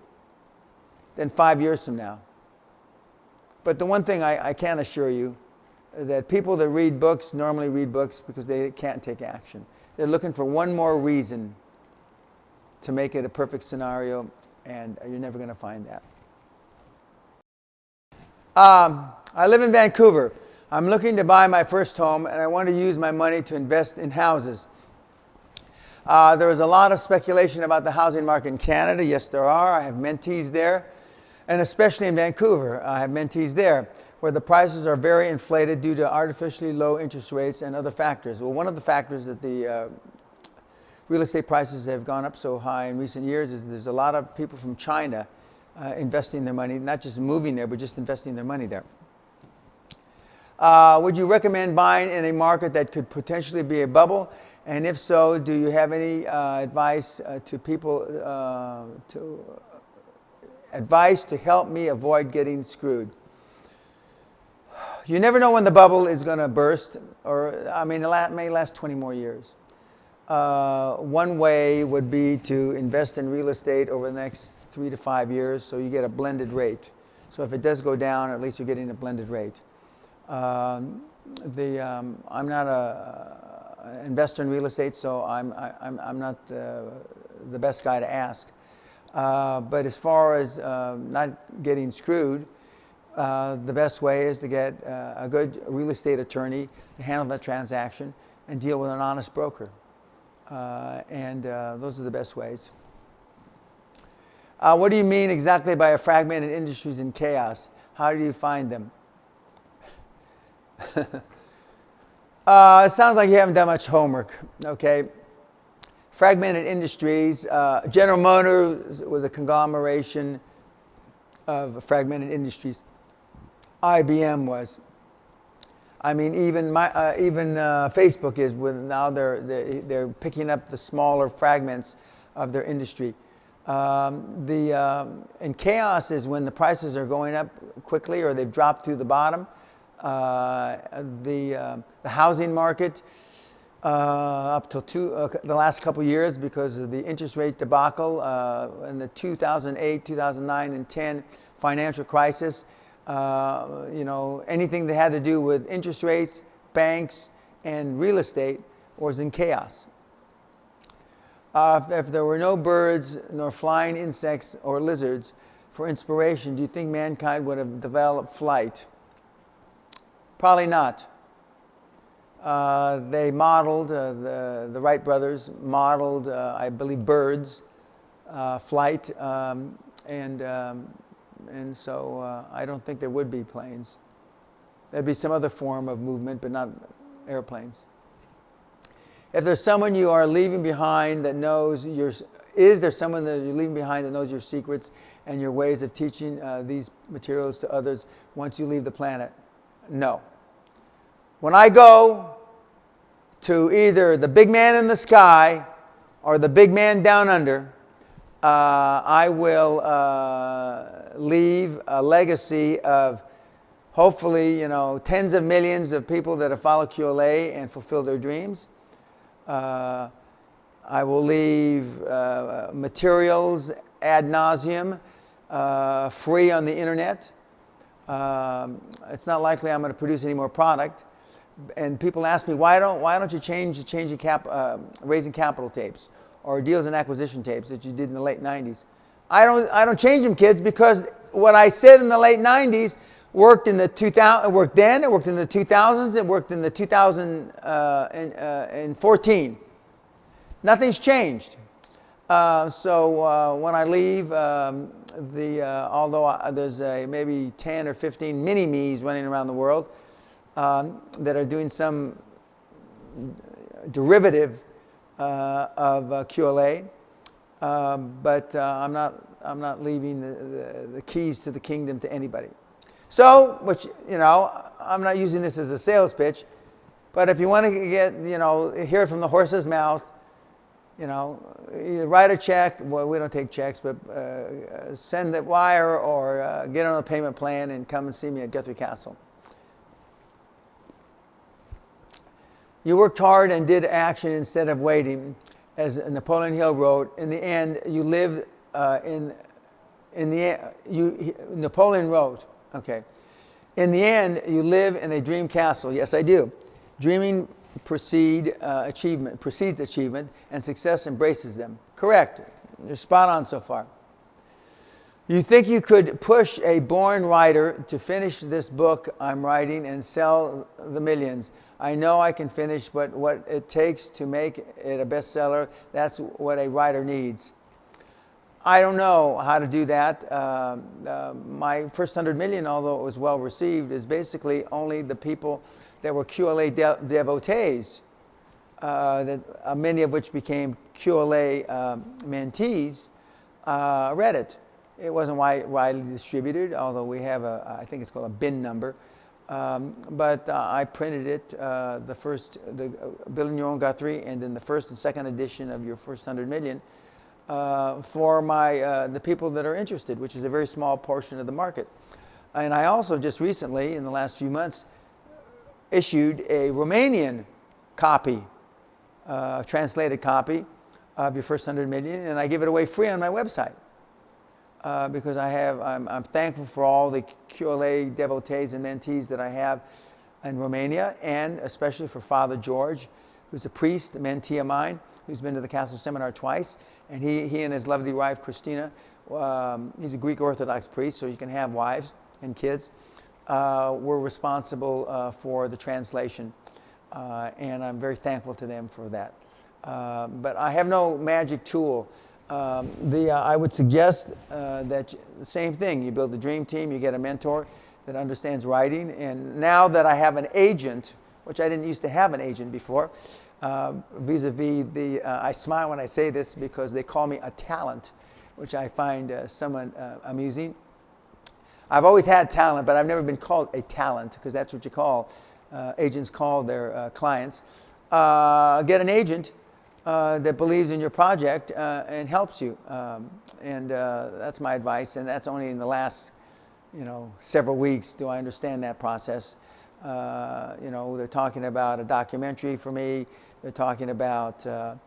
than 5 years from now. But the one thing I can assure you, that people that read books normally read books because they can't take action. They're looking for one more reason to make it a perfect scenario, and you're never going to find that. I live in Vancouver. I'm looking to buy my first home, and I want to use my money to invest in houses. There is a lot of speculation about the housing market in Canada. Yes, there are. I have mentees there, and especially in Vancouver, I have mentees there, where the prices are very inflated due to artificially low interest rates and other factors. Well, one of the factors that the real estate prices have gone up so high in recent years is there's a lot of people from China investing their money, not just moving there, but just investing their money there. Would you recommend buying in a market that could potentially be a bubble? And if so, do you have any advice to people to help me avoid getting screwed? You never know when the bubble is going to burst, it may last 20 more years. One way would be to invest in real estate over the next 3 to 5 years, so you get a blended rate. So if it does go down, at least you're getting a blended rate. I'm not an investor in real estate, so I'm not the best guy to ask. But as far as not getting screwed, the best way is to get a good real estate attorney to handle that transaction and deal with an honest broker. Those are the best ways. What do you mean exactly by a fragmented industries in chaos? How do you find them? It sounds like you haven't done much homework, okay? Fragmented industries. General Motors was a conglomeration of fragmented industries. IBM was. I mean, even Facebook is. Now they're picking up the smaller fragments of their industry. And chaos is when the prices are going up quickly or they've dropped through the bottom. The housing market up till the last couple years, because of the interest rate debacle in the 2008, 2009, and 10 financial crisis. Anything that had to do with interest rates, banks, and real estate was in chaos. If there were no birds, nor flying insects or lizards for inspiration, do you think mankind would have developed flight? Probably not. They modeled, the Wright brothers modeled, I believe, birds, flight, and so I don't think there would be planes. There'd be some other form of movement, but not airplanes. If there's someone you are leaving behind that knows is there someone that you're leaving behind that knows your secrets and your ways of teaching these materials to others once you leave the planet? No. When I go to either the big man in the sky or the big man down under, I will leave a legacy of hopefully, tens of millions of people that have followed QLA and fulfilled their dreams. I will leave materials ad nauseum, free on the internet. It's not likely I'm going to produce any more product. And people ask me, why don't you change raising capital tapes or deals and acquisition tapes that you did in the late 90s? I don't change them, kids, because what I said in the late 90s worked in the 2000. It worked then. It worked in the 2000s. It worked in the 2014. Nothing's changed. So when I leave, although there's maybe 10 or 15 mini-me's running around the world that are doing some derivative of QLA, but I'm not leaving the keys to the kingdom to anybody. So, I'm not using this as a sales pitch, but if you want to hear it from the horse's mouth, either write a check. Well, we don't take checks, but send the wire or get on a payment plan and come and see me at Guthrie Castle. You worked hard and did action instead of waiting, as Napoleon Hill wrote. In the end, you lived Napoleon wrote, okay, in the end, you live in a dream castle. Yes, I do. Dreaming precedes achievement, and success embraces them. Correct. You're spot on so far. You think you could push a born writer to finish this book I'm writing and sell the millions. I know I can finish, but what it takes to make it a bestseller, that's what a writer needs. I don't know how to do that. My first 100 million, although it was well received, is basically only the people that were QLA devotees, many of which became QLA mentees, read it. It wasn't widely distributed, although we have I think it's called a bin number. But I printed it, the Building Your Own Guthrie, and then the first and second edition of your first 100 million for the people that are interested, which is a very small portion of the market. And I also just recently, in the last few months, issued a Romanian copy, translated copy of your first 100 million, and I give it away free on my website. Because I'm thankful for all the QLA devotees and mentees that I have in Romania, and especially for Father George, who's a priest, a mentee of mine, who's been to the Castle Seminar twice, and he and his lovely wife Christina, he's a Greek Orthodox priest, so you can have wives and kids, were responsible for the translation, and I'm very thankful to them for that. But I have no magic tool. I would suggest that the same thing. You build a dream team, you get a mentor that understands writing. And now that I have an agent, which I didn't used to have an agent before, vis-a-vis I smile when I say this because they call me a talent, which I find somewhat amusing. I've always had talent, but I've never been called a talent, because that's what agents call their clients. Get an agent that believes in your project and helps you, and that's my advice. And that's only in the last, several weeks do I understand that process. They're talking about a documentary for me. They're talking about a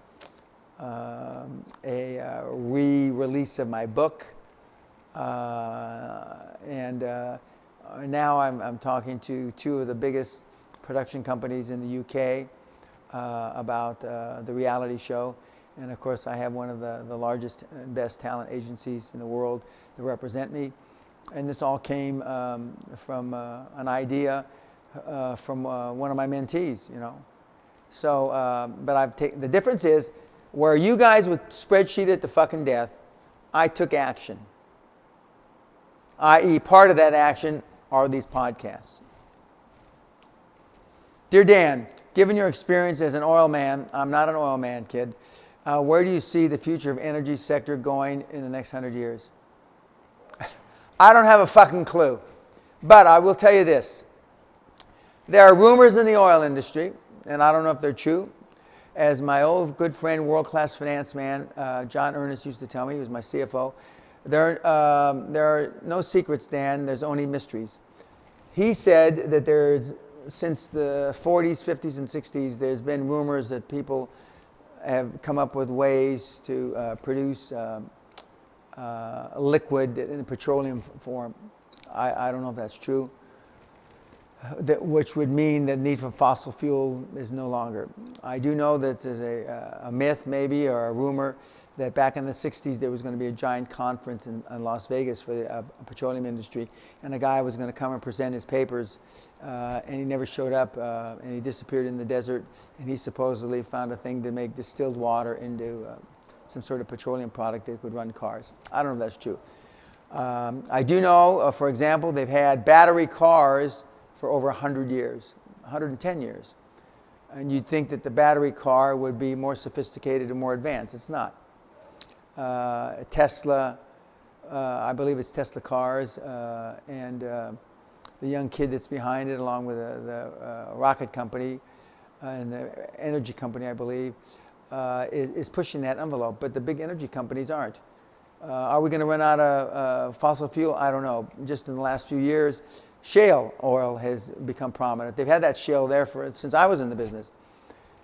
re-release of my book. And now I'm talking to two of the biggest production companies in the UK about the reality show. And of course, I have one of the largest and best talent agencies in the world that represent me. And this all came from an idea from one of my mentees, So, but I've taken, the difference is, where you guys would spreadsheet it to fucking death, I took action. I.e., part of that action are these podcasts. Dear Dan, given your experience as an oil man, I'm not an oil man, kid, where do you see the future of energy sector going in the next 100 years? I don't have a fucking clue. But I will tell you this. There are rumors in the oil industry, and I don't know if they're true. As my old good friend, world-class finance man, John Ernest used to tell me, he was my CFO, there are no secrets, Dan, there's only mysteries. He said that since the 40s, 50s, and 60s, there's been rumors that people have come up with ways to produce liquid in petroleum form. I don't know if that's true, which would mean that the need for fossil fuel is no longer. I do know that there's a myth maybe, or a rumor, that back in the 60s there was going to be a giant conference in Las Vegas for the petroleum industry, and a guy was going to come and present his papers, and he never showed up, and he disappeared in the desert, and he supposedly found a thing to make distilled water into some sort of petroleum product that could run cars. I don't know if that's true. I do know, for example, they've had battery cars for over 100 years, 110 years. And you'd think that the battery car would be more sophisticated and more advanced. It's not. Tesla, I believe it's Tesla cars, and the young kid that's behind it, along with the rocket company and the energy company, I believe, is pushing that envelope. But the big energy companies aren't. Are we going to run out of fossil fuel? I don't know. Just in the last few years, shale oil has become prominent. They've had that shale there since I was in the business.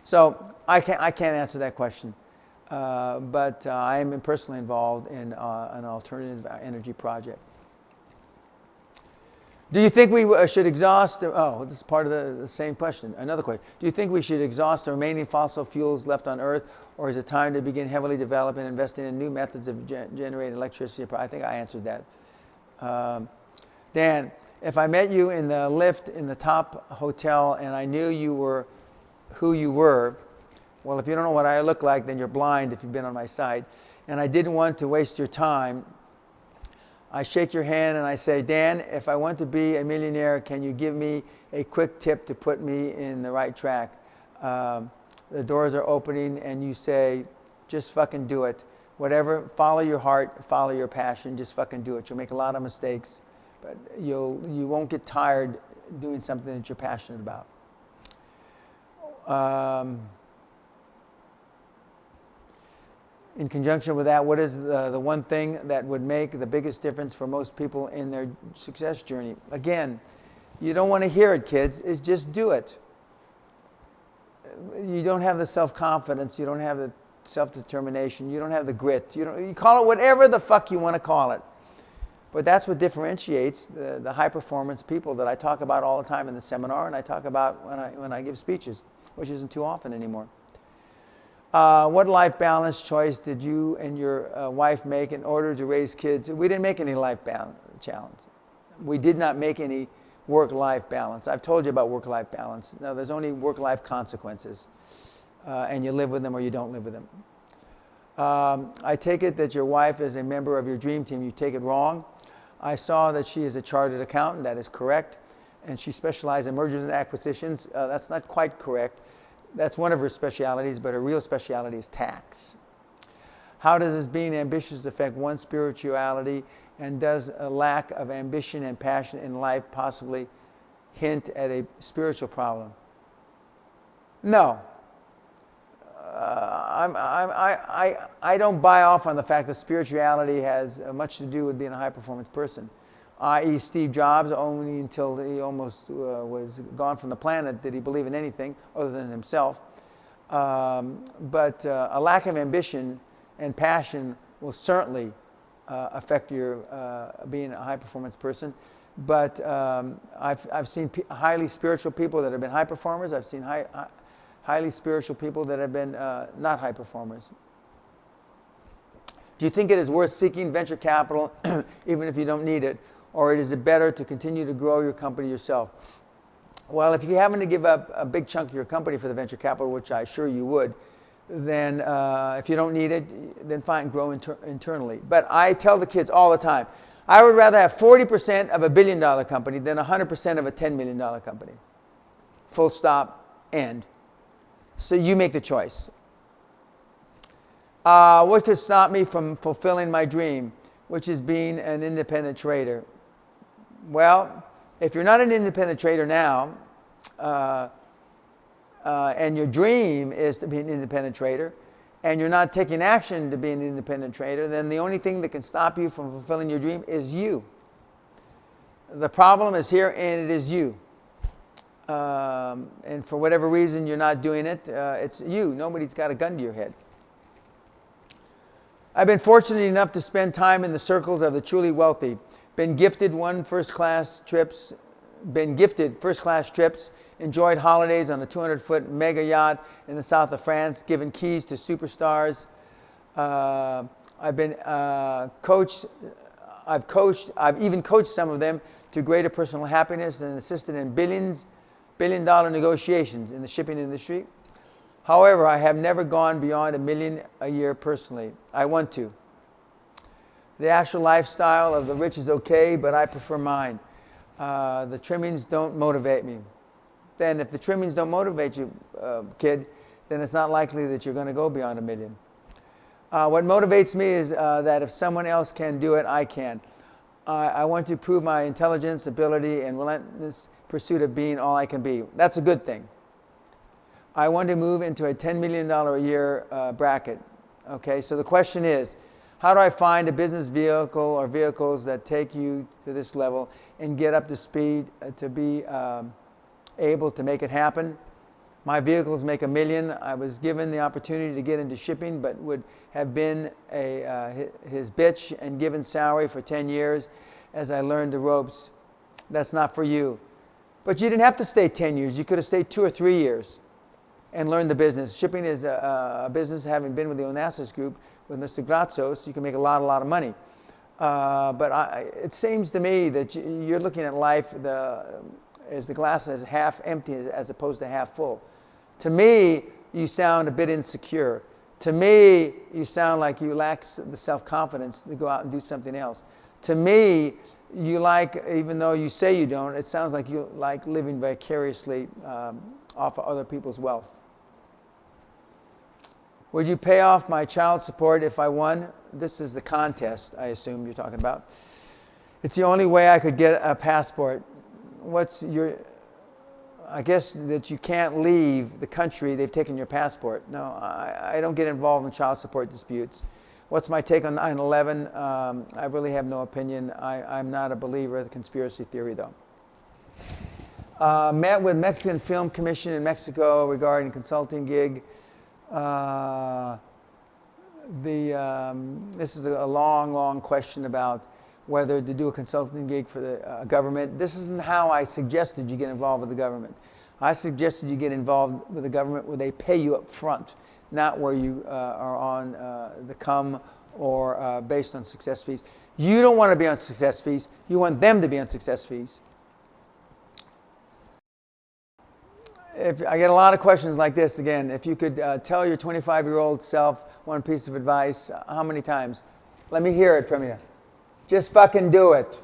So I can't answer that question. But I am personally involved in an alternative energy project. Do you think we should exhaust this is part of the same question. Another question. Do you think we should exhaust the remaining fossil fuels left on Earth, or is it time to begin heavily developing and investing in new methods of generating electricity? I think I answered that. Dan, if I met you in the lift in the top hotel and I knew you were who you were, well, if you don't know what I look like, then you're blind if you've been on my side, and I didn't want to waste your time, I shake your hand and I say, Dan, if I want to be a millionaire, can you give me a quick tip to put me in the right track? The doors are opening and you say, just fucking do it. Whatever, follow your heart, follow your passion, just fucking do it. You'll make a lot of mistakes, but you won't get tired doing something that you're passionate about. In conjunction with that, what is the one thing that would make the biggest difference for most people in their success journey? Again, you don't want to hear it, kids. It's just do it. You don't have the self-confidence. You don't have the self-determination. You don't have the grit. You call it whatever the fuck you want to call it. But that's what differentiates the high-performance people that I talk about all the time in the seminar, and I talk about when I give speeches, which isn't too often anymore. What life balance choice did you and your wife make in order to raise kids? We didn't make any life balance challenge. We did not make any work-life balance. I've told you about work-life balance. No, there's only work-life consequences. And you live with them or you don't live with them. I take it that your wife is a member of your dream team. You take it wrong. I saw that she is a chartered accountant. That is correct. And she specializes in mergers and acquisitions. That's not quite correct. That's one of her specialities, but her real specialty is tax. How does this being ambitious affect one's spirituality, and does a lack of ambition and passion in life possibly hint at a spiritual problem? No. I don't buy off on the fact that spirituality has much to do with being a high-performance person. i.e. Steve Jobs. Only until he almost was gone from the planet did he believe in anything other than himself. But a lack of ambition and passion will certainly affect your being a high-performance person. But I've seen highly spiritual people that have been high performers. I've seen highly spiritual people that have been not high performers. Do you think it is worth seeking venture capital even if you don't need it? Or is it better to continue to grow your company yourself? Well, if you're having to give up a big chunk of your company for the venture capital, which I assure you would, then if you don't need it, then fine, grow internally. But I tell the kids all the time, I would rather have 40% of a $1 billion company than 100% of a $10 million company. Full stop, end. So you make the choice. What could stop me from fulfilling my dream, which is being an independent trader? Well, if you're not an independent trader now, and your dream is to be an independent trader, and you're not taking action to be an independent trader, then the only thing that can stop you from fulfilling your dream is you. The problem is here, and it is you. And for whatever reason you're not doing it, it's you. Nobody's got a gun to your head. I've been fortunate enough to spend time in the circles of the truly wealthy. Been gifted first-class trips, enjoyed holidays on a 200-foot mega yacht in the south of France, given keys to superstars. I've even coached some of them to greater personal happiness and assisted in billion-dollar negotiations in the shipping industry. However, I have never gone beyond $1 million a year personally. I want to. The actual lifestyle of the rich is okay, but I prefer mine. The trimmings don't motivate me. Then if the trimmings don't motivate you, kid, then it's not likely that you're going to go beyond $1 million. What motivates me is that if someone else can do it, I can. I want to prove my intelligence, ability, and relentless pursuit of being all I can be. That's a good thing. I want to move into a $10 million a year bracket. Okay, so the question is, how do I find a business vehicle or vehicles that take you to this level and get up to speed to be able to make it happen? My vehicles make $1 million. I was given the opportunity to get into shipping, but would have been his bitch and given salary for 10 years as I learned the ropes. That's not for you. But you didn't have to stay 10 years. You could have stayed 2 or 3 years and learned the business. Shipping is a business, having been with the Onassis Group, with Mr. Gratsos, you can make a lot of money. But it seems to me that you're looking at life as the glass is half empty as opposed to half full. To me, you sound a bit insecure. To me, you sound like you lack the self-confidence to go out and do something else. To me, you like, even though you say you don't, it sounds like you like living vicariously off of other people's wealth. Would you pay off my child support if I won? This is the contest, I assume you're talking about. It's the only way I could get a passport. I guess that you can't leave the country, they've taken your passport. No, I don't get involved in child support disputes. What's my take on 9/11? I really have no opinion. I'm not a believer of the conspiracy theory, though. Met with Mexican Film Commission in Mexico regarding consulting gig. This is a long question about whether to do a consulting gig for the government. This isn't how I suggested you get involved with the government. I suggested you get involved with the government where they pay you up front, not where you are on the come or based on success fees. You don't want to be on success fees. You want them to be on success fees. I get a lot of questions like this. Again, if you could tell your 25-year-old self one piece of advice, how many times? Let me hear it from you. Just fucking do it.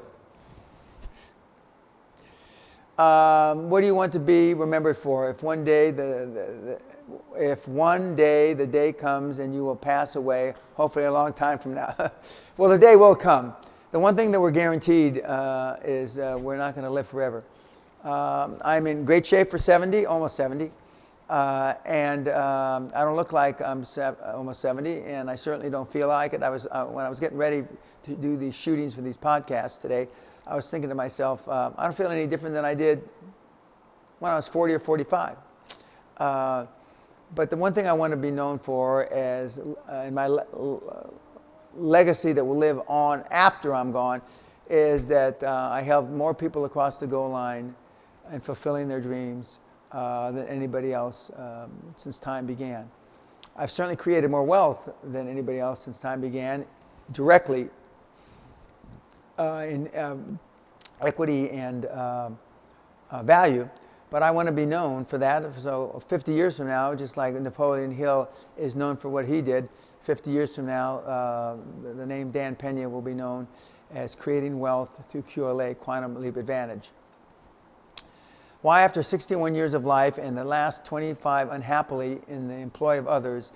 What do you want to be remembered for? If one day the day comes and you will pass away, hopefully a long time from now. Well, the day will come. The one thing that we're guaranteed is we're not going to live forever. I'm in great shape for 70, almost 70. And I don't look like I'm almost 70, and I certainly don't feel like it. When I was getting ready to do these shootings for these podcasts today, I was thinking to myself, I don't feel any different than I did when I was 40 or 45. But the one thing I want to be known for is in my legacy that will live on after I'm gone is that I helped more people across the goal line and fulfilling their dreams than anybody else since time began. I've certainly created more wealth than anybody else since time began, directly in equity and value. But I want to be known for that. So 50 years from now, just like Napoleon Hill is known for what he did, 50 years from now, the name Dan Peña will be known as creating wealth through QLA, Quantum Leap Advantage. Why, after 61 years of life and the last 25 unhappily in the employ of others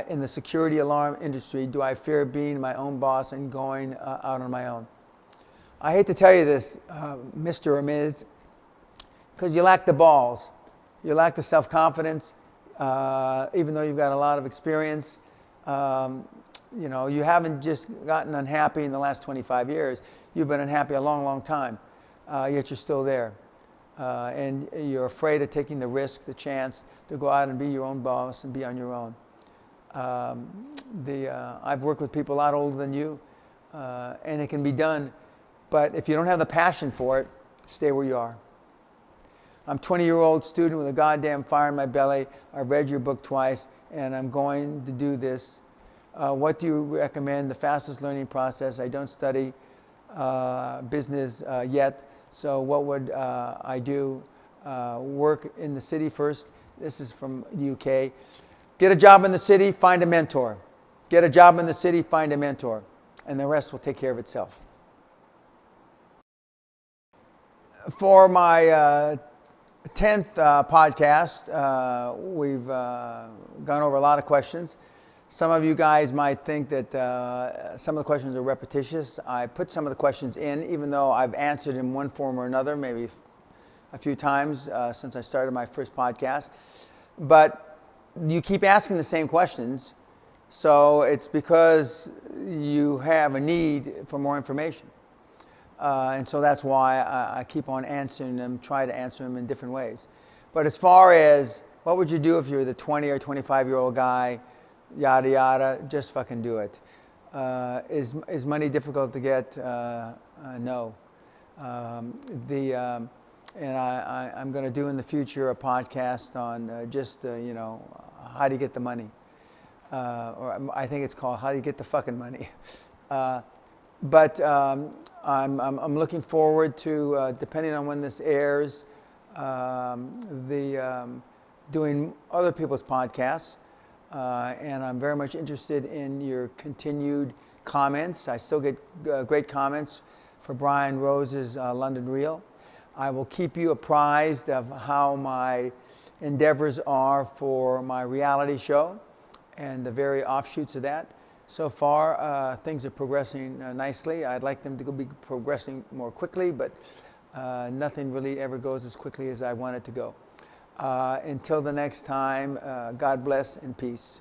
in the security alarm industry, do I fear being my own boss and going out on my own? I hate to tell you this, Mr. or Ms., because you lack the balls. You lack the self-confidence, even though you've got a lot of experience. You know, you haven't just gotten unhappy in the last 25 years. You've been unhappy a long, long time, yet you're still there. And you're afraid of taking the risk, the chance to go out and be your own boss and be on your own. I've worked with people a lot older than you, and it can be done. But if you don't have the passion for it, stay where you are. I'm a 20-year-old student with a goddamn fire in my belly. I've read your book twice, and I'm going to do this. What do you recommend? The fastest learning process. I don't study business yet, so what would I do? Work in the city first. This is from the UK. Get a job in the city, find a mentor. Get a job in the city, find a mentor. And the rest will take care of itself. For my 10th podcast, we've gone over a lot of questions. Some of you guys might think that some of the questions are repetitious. I put some of the questions in, even though I've answered in one form or another, maybe a few times since I started my first podcast. But you keep asking the same questions, so it's because you have a need for more information. And so that's why I keep on answering them, try to answer them in different ways. But as far as what would you do if you're the 20 or 25-year-old guy, yada, yada, just fucking do it. Is money difficult to get? No. And I'm going to do in the future a podcast on you know, how do you get the money? Or I think it's called How Do You Get the Fucking Money? But I'm looking forward to, depending on when this airs, doing other people's podcasts. And I'm very much interested in your continued comments. I still get great comments for Brian Rose's London Reel. I will keep you apprised of how my endeavors are for my reality show and the very offshoots of that. So far, things are progressing nicely. I'd like them to be progressing more quickly, but nothing really ever goes as quickly as I want it to go. Until the next time, God bless and peace.